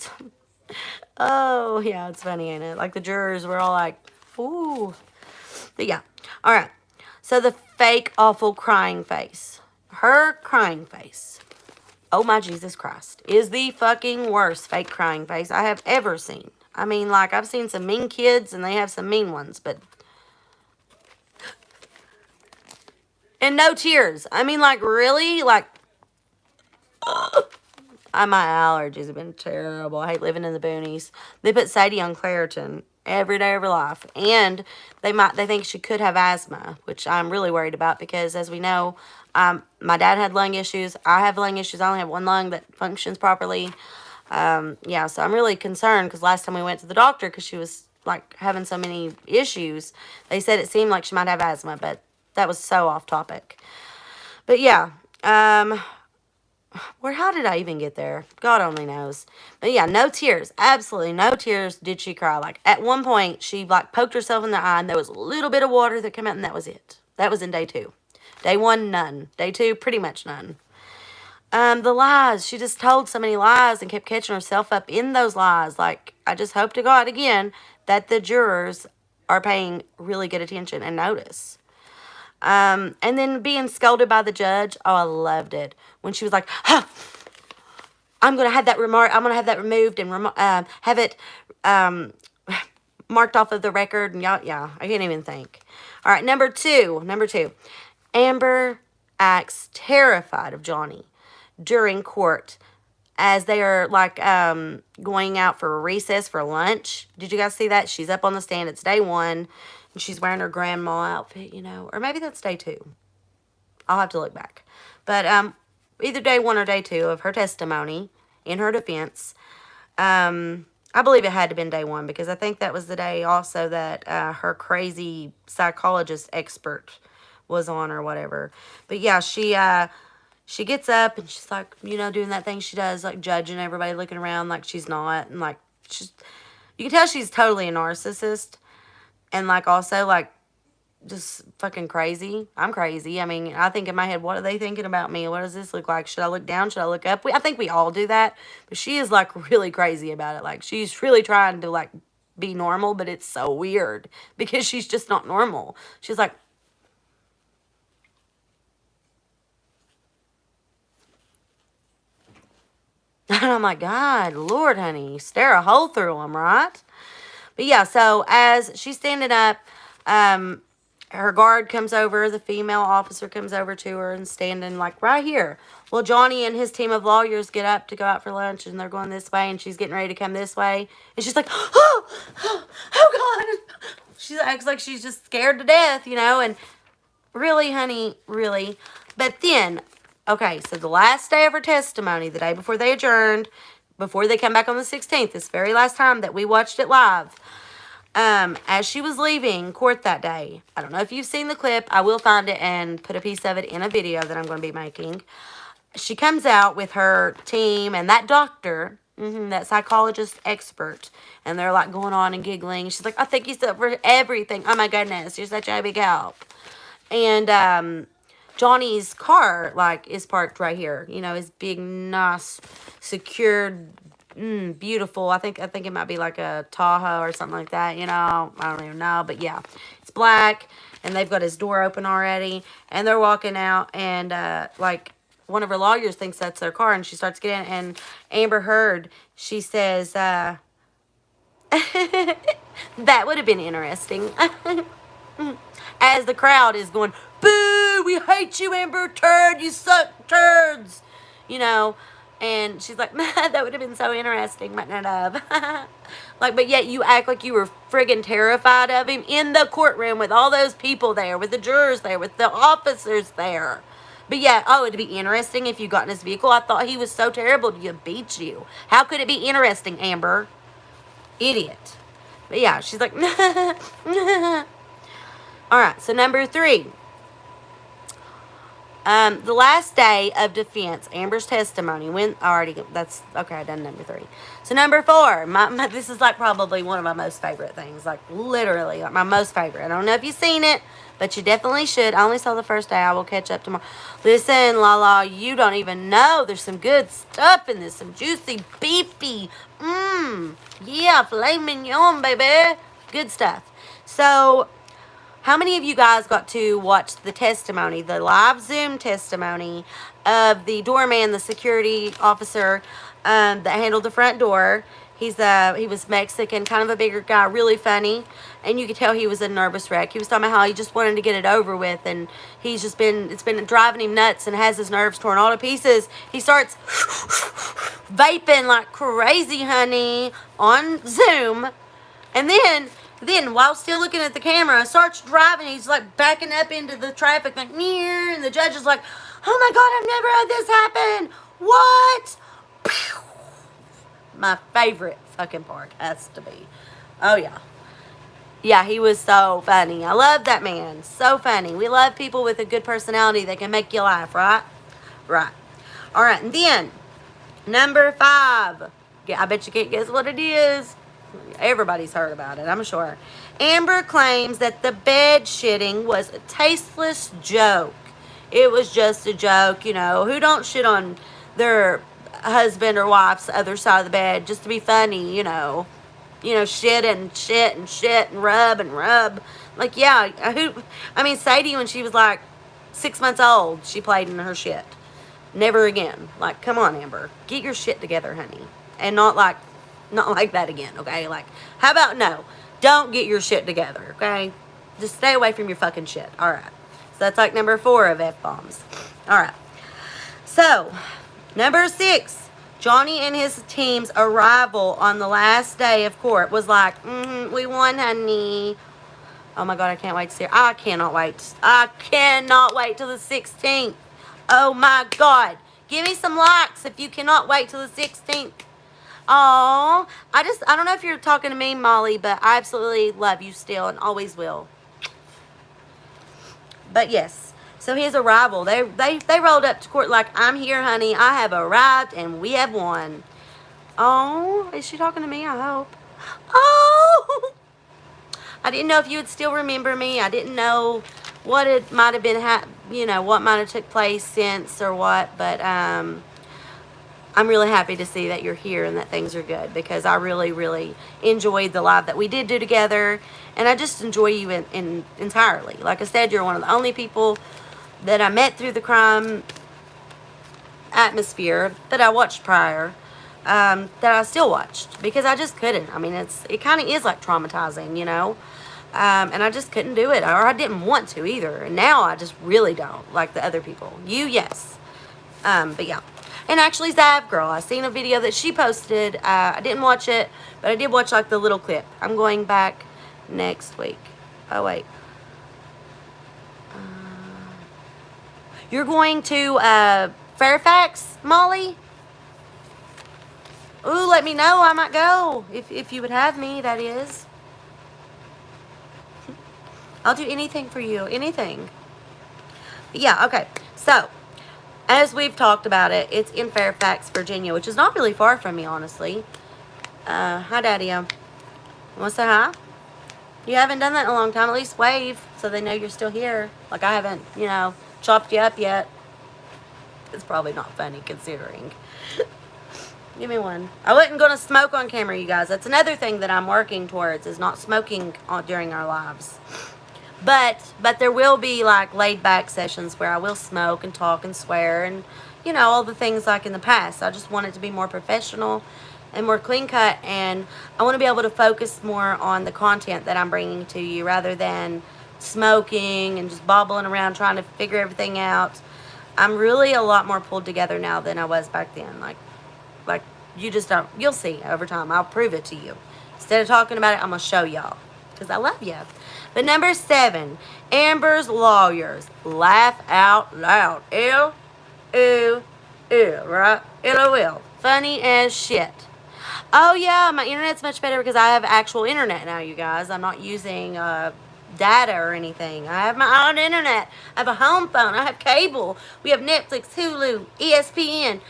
Oh, yeah, it's funny, ain't it? Like the jurors were all like, ooh. But yeah, all right. So the fake, awful crying face. Her crying face. Oh my Jesus Christ. Is the fucking worst fake crying face I have ever seen. I mean, like, I've seen some mean kids and they have some mean ones, but... And no tears. I mean, like, really? Like, my allergies have been terrible. I hate living in the boonies. They put Sadie on Claritin every day of her life. And they think she could have asthma, which I'm really worried about because, as we know, my dad had lung issues. I have lung issues. I only have one lung that functions properly. Yeah, so I'm really concerned because last time we went to the doctor because she was, like, having so many issues, they said it seemed like she might have asthma, but that was so off topic. But, yeah, how did I even get there? God only knows. But yeah, no tears. Absolutely no tears did she cry. Like, at one point, she, like, poked herself in the eye, and there was a little bit of water that came out, and that was it. That was in day 2. Day 1, none. Day 2, pretty much none. The lies. She just told so many lies and kept catching herself up in those lies. Like, I just hope to God, again, that the jurors are paying really good attention and notice. And then being scolded by the judge. Oh, I loved it. When she was like, I'm going to have that removed and have it marked off of the record. And yeah, I can't even think. All right, number two. Amber acts terrified of Johnny during court as they are, like, going out for a recess for lunch. Did you guys see that? She's up on the stand. It's day 1. And she's wearing her grandma outfit, or maybe that's day 2. I'll have to look back. But either day 1 or day 2 of her testimony in her defense. I believe it had to have been day 1 because I think that was the day also that her crazy psychologist expert was on or whatever. But yeah, she gets up and she's like, doing that thing she does, like judging everybody, looking around like she's not. And like, you can tell she's totally a narcissist. And, like, also, like, just fucking crazy. I'm crazy. I mean, I think in my head, what are they thinking about me? What does this look like? Should I look down? Should I look up? I think we all do that. But she is, like, really crazy about it. Like, she's really trying to, like, be normal, but it's so weird because she's just not normal. She's like, and I'm like, God, Lord, honey, stare a hole through them, right? But yeah, so as she's standing up, her guard comes over, the female officer comes over to her and standing, like, right here. Well, Johnny and his team of lawyers get up to go out for lunch, and they're going this way, and she's getting ready to come this way. And she's like, oh God. She acts like she's just scared to death, and really, honey, really. But then, okay, so the last day of her testimony, the day before they adjourned, before they come back on the 16th, this very last time that we watched it live, as she was leaving court that day, I don't know if you've seen the clip. I will find it and put a piece of it in a video that I'm going to be making. She comes out with her team and that doctor, that psychologist expert, and they're, like, going on and giggling. She's like, I thank you so for everything. Oh, my goodness, you're such a big help. And Johnny's car, like, is parked right here. His big, nice, secured, beautiful. I think it might be like a Tahoe or something like that. I don't even know. But yeah, it's black, and they've got his door open already, and they're walking out, and like, one of her lawyers thinks that's their car, and she starts getting, and Amber Heard, she says, that would have been interesting. As the crowd is going, boo, we hate you, Amber Terd, you suck turds, and she's like, that would have been so interesting, might not have. Like, but yet you act like you were friggin' terrified of him in the courtroom with all those people there, with the jurors there, with the officers there. But yeah, it'd be interesting if you got in his vehicle. I thought he was so terrible to beat you. How could it be interesting, Amber? Idiot. But yeah, she's like, all right, so number 3. The last day of defense, Amber's testimony, that's, okay, I done number 3. So number 4, this is, like, probably one of my most favorite things, like, literally, like, my most favorite. I don't know if you've seen it, but you definitely should. I only saw the first day. I will catch up tomorrow. Listen, Lala, you don't even know. There's some good stuff in this, some juicy, beefy, yeah, filet mignon, baby. Good stuff. So, how many of you guys got to watch the testimony, the live Zoom testimony of the doorman, the security officer that handled the front door? He was Mexican, kind of a bigger guy, really funny, and you could tell he was a nervous wreck. He was talking about how he just wanted to get it over with, and it's been driving him nuts and has his nerves torn all to pieces. He starts vaping like crazy, honey, on Zoom, and then while still looking at the camera, starts driving. He's like backing up into the traffic, like near, and the judge is like, "Oh my God, I've never had this happen. What?" My favorite fucking part has to be. Oh, yeah. Yeah, he was so funny. I love that man. So funny. We love people with a good personality that can make you laugh, right? Right. All right, and then, number 5. Yeah, I bet you can't guess what it is. Everybody's heard about it, I'm sure. Amber claims that the bed shitting was a tasteless joke. It was just a joke, you know. Who don't shit on their husband or wife's other side of the bed just to be funny, you know, shit and shit and shit and rub. Like, yeah, Sadie, when she was like 6 months old, she played in her shit. Never again. Like, come on, Amber, get your shit together, honey, and not like that again, okay? Like, how about no? Don't get your shit together, okay? Just stay away from your fucking shit. All right. So that's like number 4 of F-bombs. All right. So, number 6, Johnny and his team's arrival on the last day of court was like, we won, honey. Oh my God, I can't wait to see her. I cannot wait. I cannot wait till the 16th. Oh my God. Give me some likes if you cannot wait till the 16th. Oh, I don't know if you're talking to me, Molly, but I absolutely love you still and always will. But yes. So his arrival, they rolled up to court like, I'm here, honey. I have arrived, and we have won. Oh, is she talking to me? I hope. Oh, I didn't know if you would still remember me. I didn't know what it might have been, what might have took place since or what. But I'm really happy to see that you're here and that things are good, because I really, really enjoyed the live that we did do together, and I just enjoy you entirely. Like I said, you're one of the only people that I met through the crime atmosphere that I watched prior, that I still watched, because I just couldn't. It kind of is like traumatizing, you know, and I just couldn't do it, or I didn't want to either, and now I just really don't, like the other people. Yes. But yeah. And actually, Zav Girl, I seen a video that she posted. I didn't watch it, but I did watch like the little clip. I'm going back next week. Oh, wait. You're going to Fairfax, Molly? Ooh, let me know. I might go. If you would have me, that is. I'll do anything for you. Anything. Yeah, okay. So, as we've talked about it, it's in Fairfax, Virginia, which is not really far from me, honestly. Hi, Daddy. Want to say hi? You haven't done that in a long time. At least wave so they know you're still here. Like I haven't, chopped you up yet. It's probably not funny considering. Give me one. I wasn't going to smoke on camera, you guys. That's another thing that I'm working towards, is not smoking during our lives. But there will be like laid back sessions where I will smoke and talk and swear and, all the things like in the past. I just want it to be more professional and more clean cut, and I want to be able to focus more on the content that I'm bringing to you rather than smoking and just bobbling around trying to figure everything out. I'm really a lot more pulled together now than I was back then. Like you just don't. You'll see over time. I'll prove it to you. Instead of talking about it, I'm gonna show y'all because I love you. But number 7, Amber's lawyers laugh out loud. L-O-L, right? LOL. Funny as shit. Oh yeah, my internet's much better because I have actual internet now, you guys. I'm not using data or anything. I have my own internet. I have a home phone. I have cable. We have Netflix, Hulu, ESPN,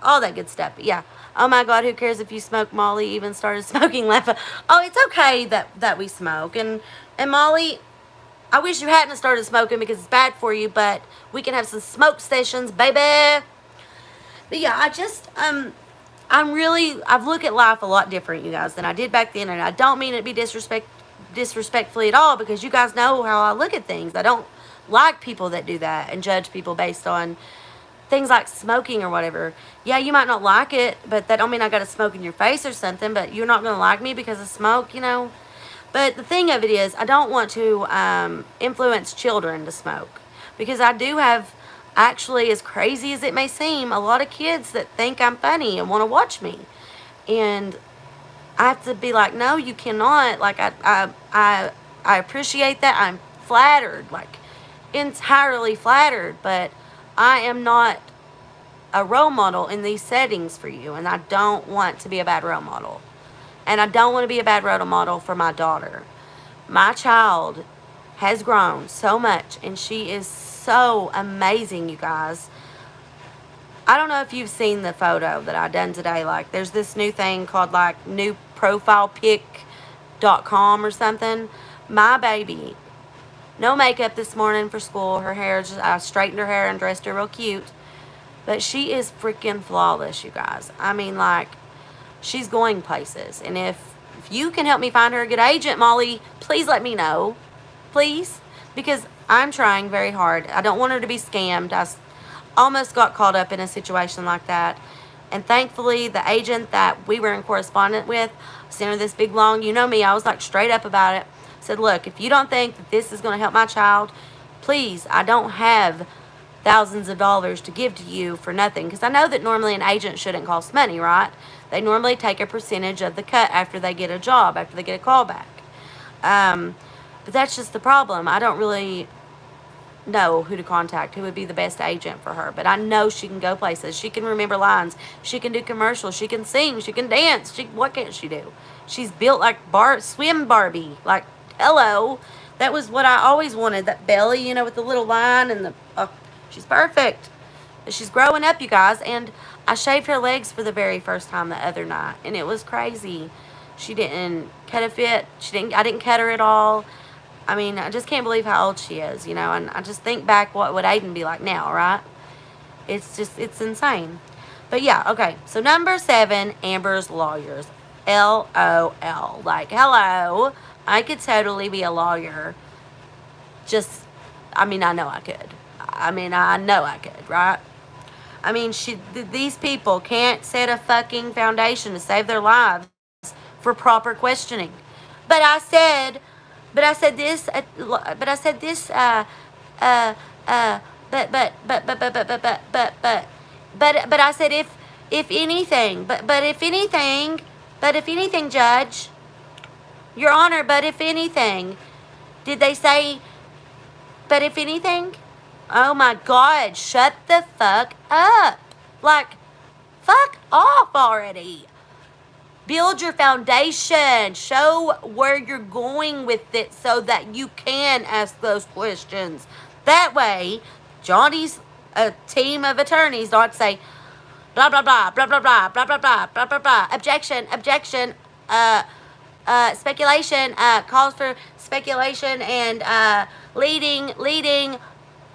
all that good stuff. But yeah. Oh my God, who cares if you smoke? Molly even started smoking. Oh, it's okay that we smoke. And Molly, I wish you hadn't started smoking because it's bad for you, but we can have some smoke sessions, baby. But yeah, I've looked at life a lot different, you guys, than I did back then. And I don't mean it to be disrespectfully at all, because you guys know how I look at things. I don't like people that do that and judge people based on things like smoking or whatever. Yeah, you might not like it, but that don't mean I got to smoke in your face or something, but you're not going to like me because of smoke, you know? But the thing of it is, I don't want to influence children to smoke because I do have, actually, as crazy as it may seem, a lot of kids that think I'm funny and want to watch me. And I have to be like, no, you cannot. Like, I appreciate that. I'm flattered, like, entirely flattered, but I am not a role model in these settings for you, and I don't want to be a bad role model. And I don't want to be a bad role model for my daughter. My child has grown so much, and she is so amazing, you guys. I don't know if you've seen the photo that I done today. Like, there's this new thing called, like, newprofilepic.com or something. My baby, no makeup this morning for school. Her hair, I straightened her hair and dressed her real cute. But she is freaking flawless, you guys. I mean, like, she's going places. And if you can help me find her a good agent, Molly, please let me know. Please. Because I'm trying very hard. I don't want her to be scammed. I almost got caught up in a situation like that. And thankfully, the agent that we were in correspondence with sent her this big long, you know me, I was like straight up about it. Said, look, if you don't think that this is going to help my child, please, I don't have thousands of dollars to give to you for nothing. Because I know that normally an agent shouldn't cost money, right? They normally take a percentage of the cut after they get a job, after they get a call back. But that's just the problem. I don't really know who to contact, who would be the best agent for her. But I know she can go places. She can remember lines. She can do commercials. She can sing. She can dance. What can't she do? She's built like swim Barbie. Like, hello. That was what I always wanted. That belly, you know, with the little line and the... she's perfect. She's growing up, you guys. And I shaved her legs for the very first time the other night. And it was crazy. She didn't cut a fit. I didn't cut her at all. I mean, I just can't believe how old she is, you know, and I just think back what would Aiden be like now, right? It's insane. But yeah, okay. So number 7, Amber's lawyers. LOL. Like, hello. I could totally be a lawyer. I know I could. I know I could, right? I mean, these people can't set a fucking foundation to save their lives for proper questioning. But I said this, but I said this, but I said if anything, Judge, Your Honor, but if anything, did they say, but if anything? Oh my God, shut the fuck up. Like, fuck off already. Build your foundation. Show where you're going with it so that you can ask those questions. That way, Johnny's team of attorneys don't say, blah, blah, blah, blah, blah, blah, blah, blah, blah, blah, blah, blah. Objection, speculation, calls for speculation and leading.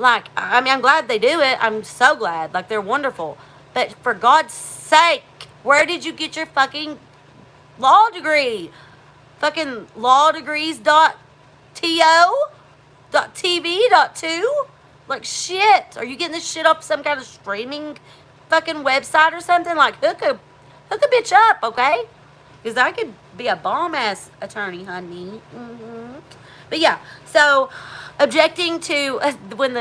Like, I'm glad they do it. I'm so glad. Like, they're wonderful. But for God's sake, where did you get your fucking law degree? Fucking lawdegrees.to.tv.2? Like, shit. Are you getting this shit off some kind of streaming fucking website or something? Like, hook a bitch up, okay? Because I could be a bomb-ass attorney, honey. But yeah, so objecting to when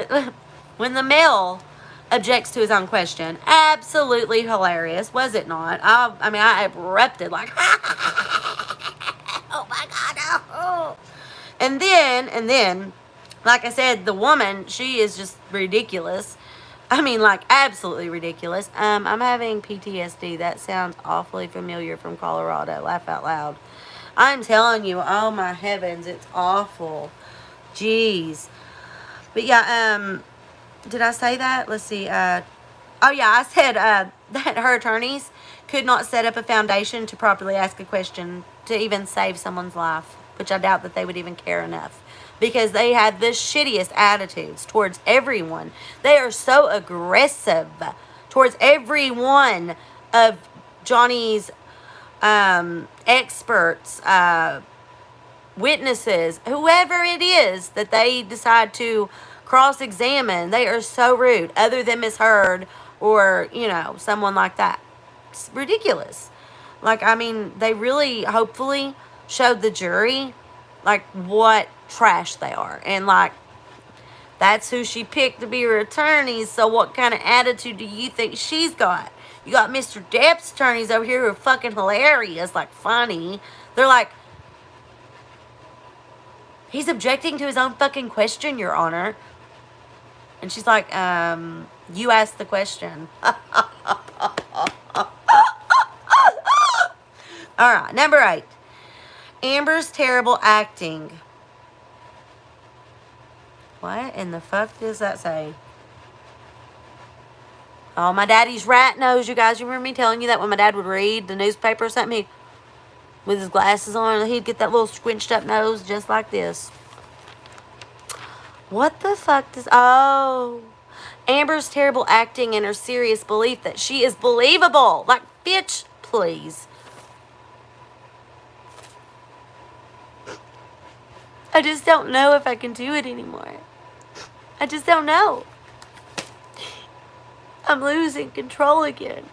the male objects to his own question, absolutely hilarious, was it not? I erupted like, oh my God, oh. And then, like I said, the woman, she is just ridiculous. Like, absolutely ridiculous. I'm having PTSD. That sounds awfully familiar from Colorado. Laugh out loud. I'm telling you, oh my heavens, it's awful. Jeez. But yeah, did I say that? Let's see. I said that her attorneys could not set up a foundation to properly ask a question to even save someone's life, which I doubt that they would even care enough. Because they had the shittiest attitudes towards everyone. They are so aggressive towards every one of Johnny's experts, witnesses, whoever it is that they decide to cross-examine. They are so rude, other than Miss Heard or, someone like that. It's ridiculous. Like, I mean, they really, hopefully, showed the jury, like, what trash they are. And, like, that's who she picked to be her attorneys. So what kind of attitude do you think she's got? You got Mr. Depp's attorneys over here who are fucking hilarious, like, funny. They're like, he's objecting to his own fucking question, Your Honor. And she's like, you asked the question. All right, number 8. Amber's terrible acting. What in the fuck does that say? Oh, my daddy's rat nose, you guys. You remember me telling you that when my dad would read the newspaper or something, with his glasses on, he'd get that little squinched up nose just like this. What the fuck does... Oh. Amber's terrible acting and her serious belief that she is believable. Like, bitch, please. I just don't know if I can do it anymore. I just don't know. I'm losing control again.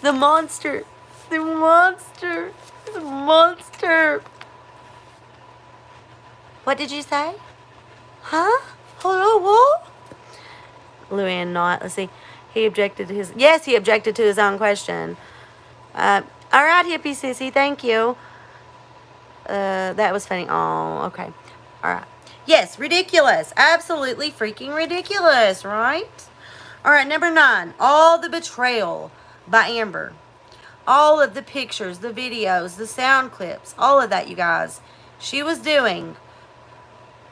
The monster. The monster. The monster. What did you say? Huh? Hello, what? Luann not. Let's see. He objected to his... Yes, he objected to his own question. All right, hippie sissy. Thank you. That was funny. Oh, okay. All right. Yes, ridiculous. Absolutely freaking ridiculous, right? All right, number 9. All the betrayal by Amber. All of the pictures, the videos, the sound clips, all of that, you guys. She was doing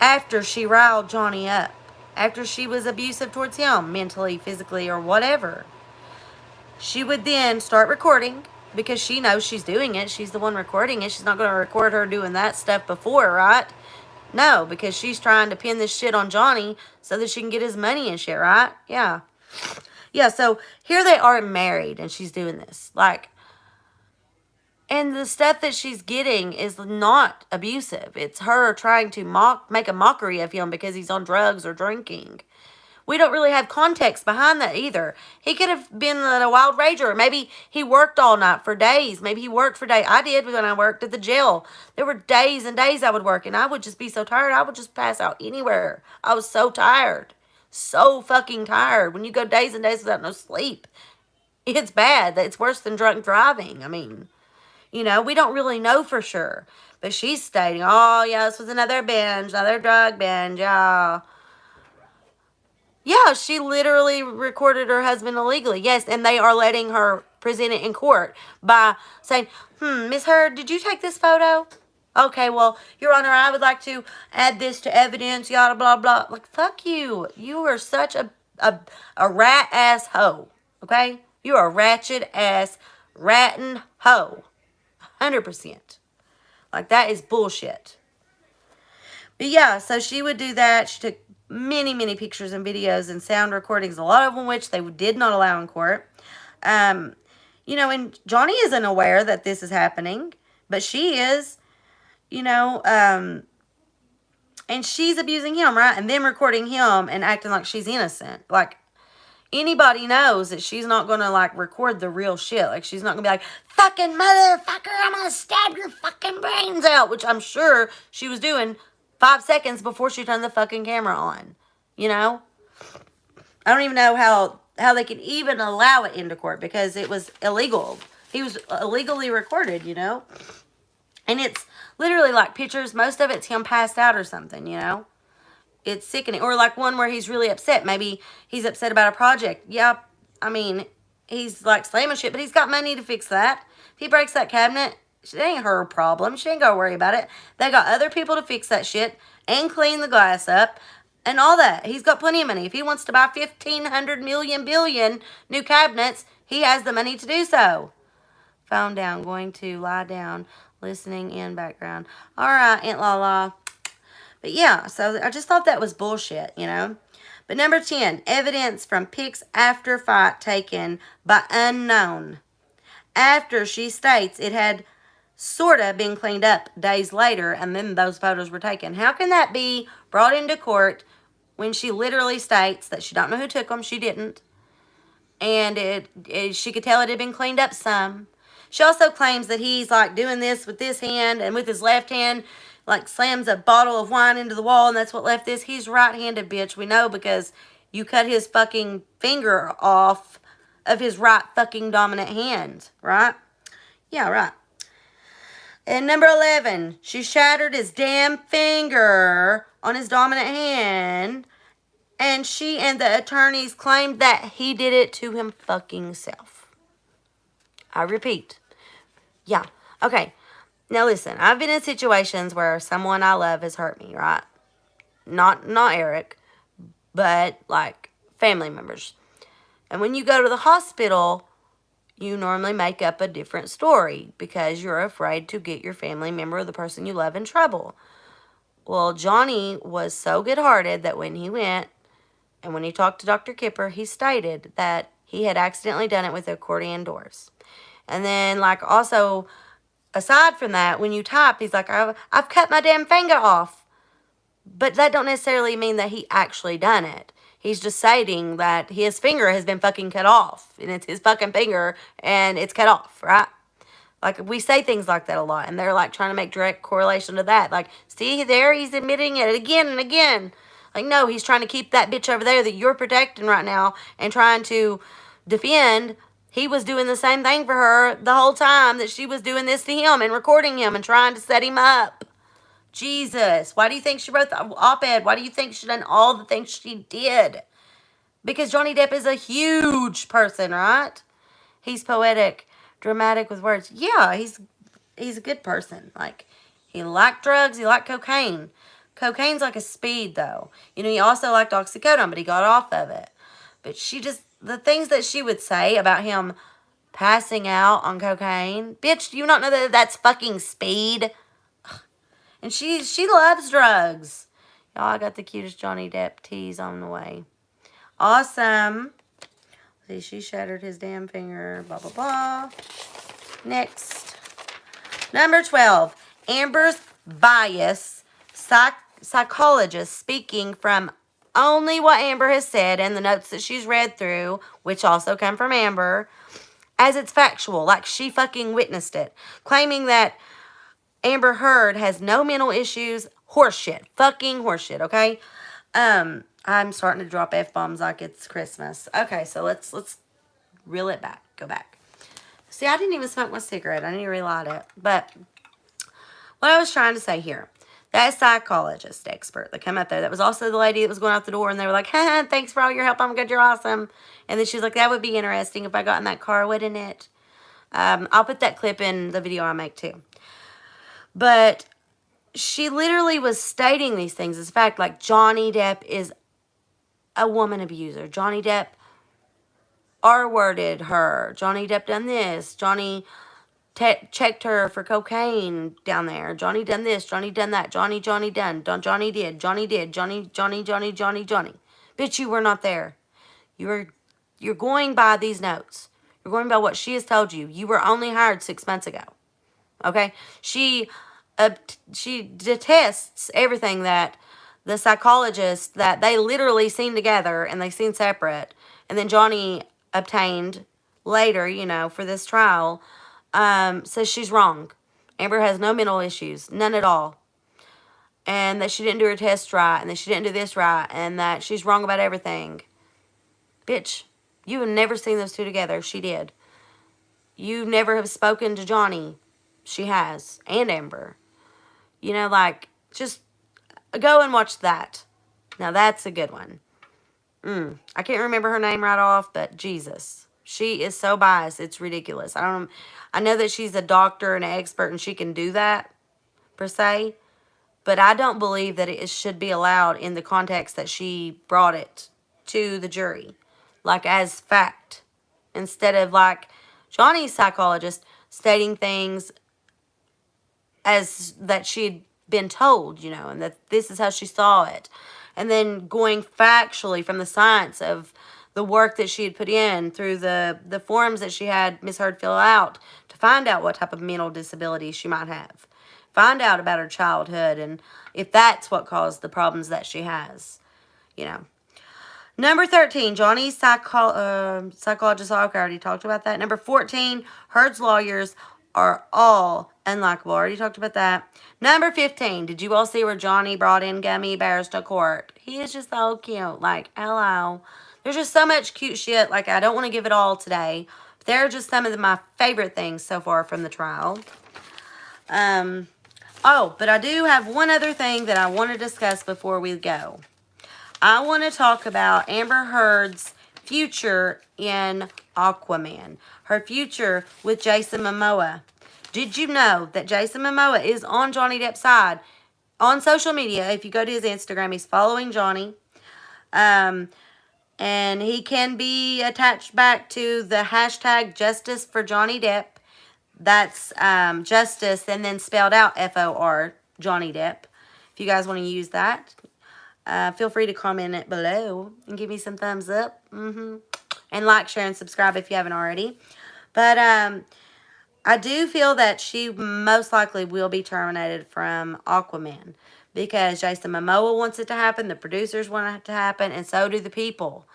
after she riled Johnny up. After she was abusive towards him, mentally, physically, or whatever. She would then start recording because she knows she's doing it. She's the one recording it. She's not going to record her doing that stuff before, right? No, because she's trying to pin this shit on Johnny so that she can get his money and shit, right? Yeah. Yeah, so here they are married and she's doing this. Like, and the stuff that she's getting is not abusive. It's her trying to make a mockery of him because he's on drugs or drinking. We don't really have context behind that either. He could have been a wild rager. Maybe he worked all night for days. Maybe he worked for days. I did when I worked at the jail. There were days and days I would work, and I would just be so tired. I would just pass out anywhere. I was so tired. So fucking tired. When you go days and days without no sleep, it's bad. It's worse than drunk driving. I mean, we don't really know for sure. But she's stating, oh, yeah, this was another binge, another drug binge, yeah. Yeah, she literally recorded her husband illegally. Yes, and they are letting her present it in court by saying, Miss Heard, did you take this photo? Okay, well, Your Honor, I would like to add this to evidence, yada, blah, blah. Like, fuck you. You are such a rat-ass hoe, okay? You are a ratchet-ass, rattin' hoe. 100%. Like, that is bullshit. But yeah, so she would do that. She took many, many pictures and videos and sound recordings, a lot of them which they did not allow in court. And Johnny isn't aware that this is happening, but she is, and she's abusing him, right? And then recording him and acting like she's innocent. Like, anybody knows that she's not going to, like, record the real shit. Like, she's not going to be like, fucking motherfucker, I'm going to stab your fucking brains out, which I'm sure she was doing 5 seconds before she turned the fucking camera on. I don't even know how they could even allow it into court because it was illegal. He was illegally recorded, And it's literally like pictures. Most of it's him passed out or something, It's sickening. Or like one where he's really upset. Maybe he's upset about a project. Yeah, I mean, he's like slamming shit, but he's got money to fix that. If he breaks that cabinet, it ain't her problem. She ain't got to worry about it. They got other people to fix that shit and clean the glass up and all that. He's got plenty of money. If he wants to buy 1,500 million billion new cabinets, he has the money to do so. Phone down. Going to lie down. Listening in background. All right, Aunt Lala. But yeah, so I just thought that was bullshit, But number 10, evidence from pics after fight taken by unknown. After she states it had sort of been cleaned up days later and then those photos were taken. How can that be brought into court when she literally states that she don't know who took them. She didn't. And she could tell it had been cleaned up some. She also claims that he's like doing this with this hand and with his left hand, like slams a bottle of wine into the wall, and that's what left this. He's right-handed, bitch. We know because you cut his fucking finger off of his right fucking dominant hand, right? Yeah, right. And number 11, she shattered his damn finger on his dominant hand, and she and the attorneys claimed that he did it to him fucking self. I repeat. Yeah. Okay. Now listen, I've been in situations where someone I love has hurt me, right? Not Eric, but like family members. And when you go to the hospital, you normally make up a different story because you're afraid to get your family member or the person you love in trouble. Well, Johnny was so good-hearted that when he went and when he talked to Dr. Kipper, he stated that he had accidentally done it with accordion doors. And then, like, also, aside from that, when you type, he's like, I've cut my damn finger off. But that don't necessarily mean that he actually done it. He's just stating that his finger has been fucking cut off. And it's his fucking finger, and it's cut off, right? Like, we say things like that a lot, and they're, like, trying to make direct correlation to that. Like, see, there, he's admitting it again and again. Like, no, he's trying to keep that bitch over there that you're protecting right now and trying to defend. He was doing the same thing for her the whole time that she was doing this to him and recording him and trying to set him up. Jesus. Why do you think she wrote the op-ed? Why do you think she done all the things she did? Because Johnny Depp is a huge person, right? He's poetic, dramatic with words. Yeah, he's a good person. Like, he liked drugs. He liked cocaine. Cocaine's like a speed, though. You know, he also liked oxycodone, but he got off of it. But she just, the things that she would say about him passing out on cocaine. Bitch, do you not know that that's fucking speed? And she loves drugs. Y'all, I got the cutest Johnny Depp tease on the way. Awesome. See, she shattered his damn finger. Blah, blah, blah. Next. Number 12. Amber's bias. Psychologist speaking from only what Amber has said and the notes that she's read through, which also come from Amber, as it's factual, like she fucking witnessed it, claiming that Amber Heard has no mental issues. Horseshit. Fucking horseshit, okay? I'm starting to drop F-bombs like it's Christmas. Okay, so let's reel it back. Go back. See, I didn't even smoke my cigarette. I didn't even relight it. But what I was trying to say here, that psychologist expert that came up there, that was also the lady that was going out the door, and they were like, haha, thanks for all your help. I'm good. You're awesome. And then she was like, that would be interesting if I got in that car, wouldn't it? I'll put that clip in the video I make too. But she literally was stating these things as fact, like Johnny Depp is a woman abuser. Johnny Depp R-worded her. Johnny Depp done this. Johnny checked her for cocaine down there. Johnny done this. Johnny done that. Johnny done. Johnny did. Johnny did. Johnny. Bitch, you were not there. You're going by these notes. You're going by what she has told you. You were only hired 6 months ago. Okay? She detests everything that the psychologist that they literally seen together and they seen separate, and then Johnny obtained later, you know, for this trial, says she's wrong. Amber has no mental issues, none at all. And that she didn't do her test right, and that she didn't do this right, and that she's wrong about everything. Bitch, you have never seen those two together. She did. You never have spoken to Johnny. She has. And Amber. You know, like, just go and watch that. Now, that's a good one. I can't remember her name right off, but Jesus. She is so biased, it's ridiculous. I know that she's a doctor and an expert, and she can do that, per se. But I don't believe that it should be allowed in the context that she brought it to the jury. Like, as fact. Instead of, like, Johnny's psychologist stating things as that she'd been told, you know, and that this is how she saw it. And then going factually from the science of the work that she had put in through the forms that she had Miss Heard fill out to find out what type of mental disability she might have. Find out about her childhood and if that's what caused the problems that she has. you know. Number 13, Johnny's psychologist. I already talked about that. Number 14, Herd's lawyers are all unlikable. Already talked about that. Number 15, did you all see where Johnny brought in gummy bears to court? He is just so cute. Like, hello. There's just so much cute shit. Like, I don't want to give it all today. But they're just some of my favorite things so far from the trial. Oh, but I do have one other thing that I want to discuss before we go. I want to talk about Amber Heard's future in Aquaman. Her future with Jason Momoa. Did you know that Jason Momoa is on Johnny Depp's side? On social media, if you go to his Instagram, he's following Johnny. And he can be attached back to the hashtag Justice for Johnny Depp. That's Justice and then spelled out F-O-R, Johnny Depp. If you guys want to use that. Feel free to comment it below and give me some thumbs up. And like, share, and subscribe if you haven't already. But I do feel that she most likely will be terminated from Aquaman. Because Jason Momoa wants it to happen. The producers want it to happen. And so do the people.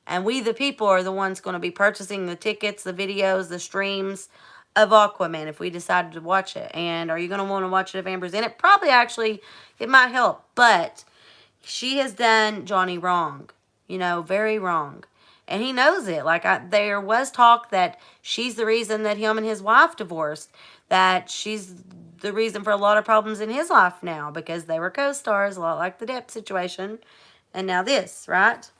And we, the people, are the ones going to be purchasing the tickets, the videos, the streams of Aquaman if we decided to watch it. And are you going to want to watch it if Amber's in it? Probably, actually, it might help. But she has done Johnny wrong, you know, very wrong. And he knows it. Like, there was talk that she's the reason that him and his wife divorced. That she's the reason for a lot of problems in his life now. Because they were co-stars, a lot like the Depp situation. And now this, right?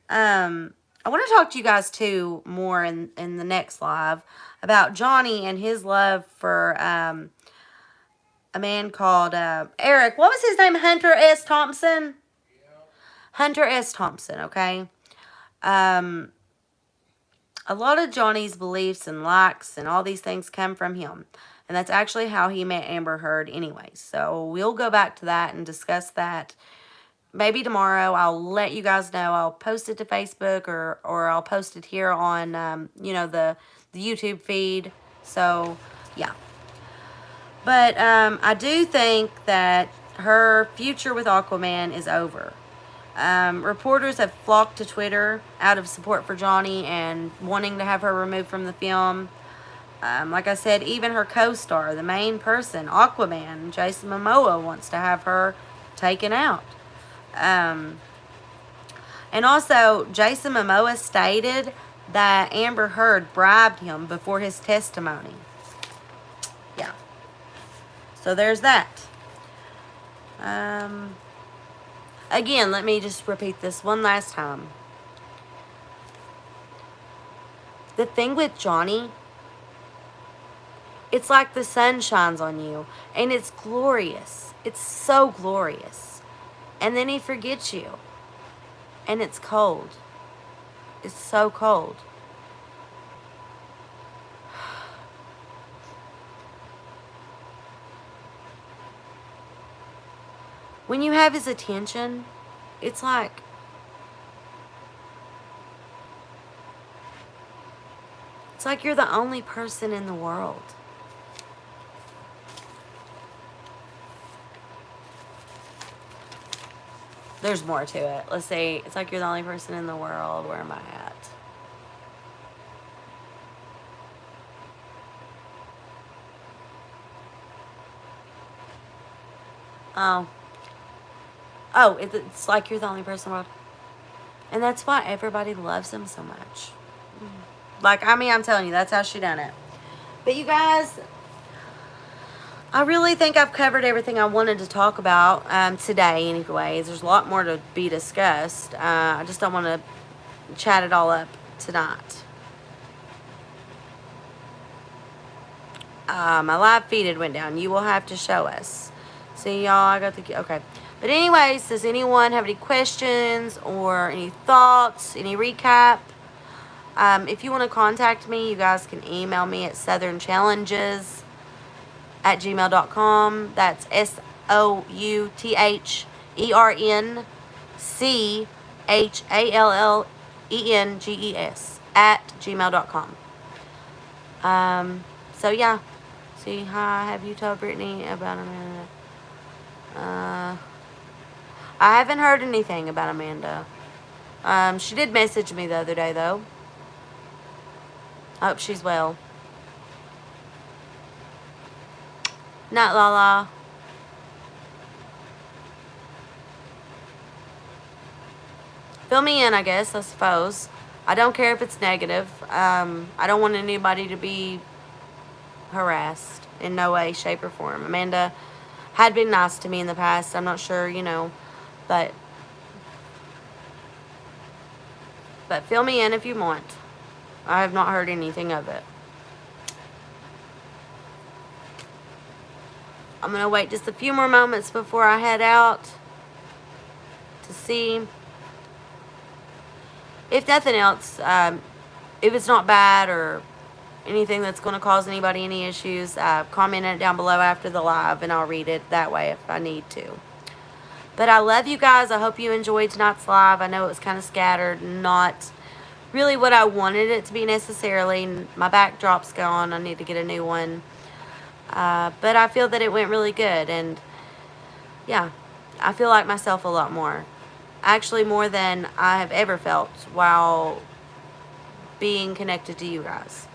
I want to talk to you guys, too, more in the next live. About Johnny and his love for a man called Eric. What was his name? Hunter S. Thompson? Yeah. Hunter S. Thompson, okay? A lot of Johnny's beliefs and likes and all these things come from him. And that's actually how he met Amber Heard anyway. So we'll go back to that and discuss that. Maybe tomorrow. I'll let you guys know. I'll post it to Facebook or I'll post it here on, you know, the YouTube feed. So, yeah. But I do think that her future with Aquaman is over. Reporters have flocked to Twitter out of support for Johnny and wanting to have her removed from the film. Like I said, even her co-star, the main person, Aquaman, Jason Momoa, wants to have her taken out. And also, Jason Momoa stated that Amber Heard bribed him before his testimony. Yeah. So there's that. Again, let me just repeat this one last time. The thing with Johnny, it's like the sun shines on you. And it's glorious. It's so glorious. And then he forgets you. And it's cold. It's so cold. When you have his attention, it's like you're the only person in the world. There's more to it. Let's say it's like you're the only person in the world. Where am I at? Oh, it's like you're the only person in the world. And that's why everybody loves him so much. Like, I mean, I'm telling you, that's how she done it. But you guys, I really think I've covered everything I wanted to talk about today anyways. There's a lot more to be discussed. I just don't want to chat it all up tonight. My live feed had went down. You will have to show us. See, y'all, I got the... Okay. But anyways, does anyone have any questions or any thoughts, any recap? If you want to contact me, you guys can email me at southernchallenges@gmail.com. That's SOUTHERNChallenges@gmail.com. So yeah. See, hi, have you told Brittany about a minute? I haven't heard anything about Amanda. She did message me the other day, though. I hope she's well. Not Lala. Fill me in, I guess, I suppose. I don't care if it's negative. I don't want anybody to be harassed in no way, shape, or form. Amanda had been nice to me in the past. I'm not sure, you know, but fill me in if you want. I have not heard anything of it. I'm going to wait just a few more moments before I head out to see. If nothing else, if it's not bad or anything that's going to cause anybody any issues, comment it down below after the live and I'll read it that way if I need to. But I love you guys. I hope you enjoyed tonight's live. I know it was kind of scattered, not really what I wanted it to be necessarily. My backdrop's gone. I need to get a new one. But I feel that it went really good. And yeah, I feel like myself a lot more. Actually, more than I have ever felt while being connected to you guys.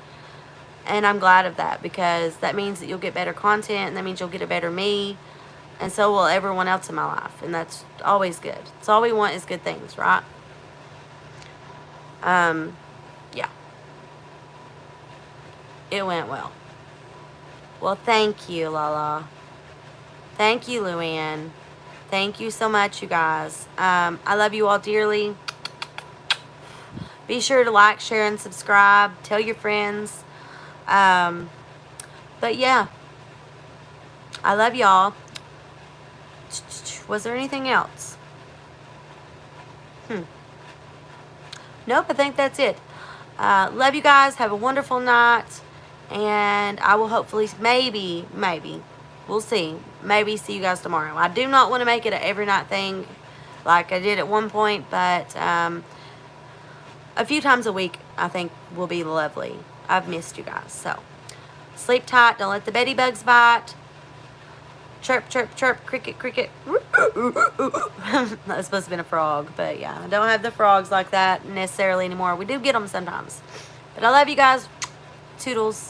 And I'm glad of that because that means that you'll get better content and that means you'll get a better me. And so will everyone else in my life. And that's always good. It's all we want is good things, right? Yeah. It went well. Well, thank you, Lala. Thank you, Luann. Thank you so much, you guys. I love you all dearly. Be sure to like, share, and subscribe. Tell your friends. But yeah. I love y'all. Was there anything else? Nope, I think that's it. Love you guys. Have a wonderful night. And I will hopefully, maybe, we'll see. Maybe see you guys tomorrow. I do not want to make it an every night thing like I did at one point. But a few times a week, I think, will be lovely. I've missed you guys. So, sleep tight. Don't let the beddy bugs bite. Chirp, chirp, chirp, cricket, cricket. That's supposed to have been a frog, but yeah, I don't have the frogs like that necessarily anymore. We do get them sometimes. But I love you guys. Toodles.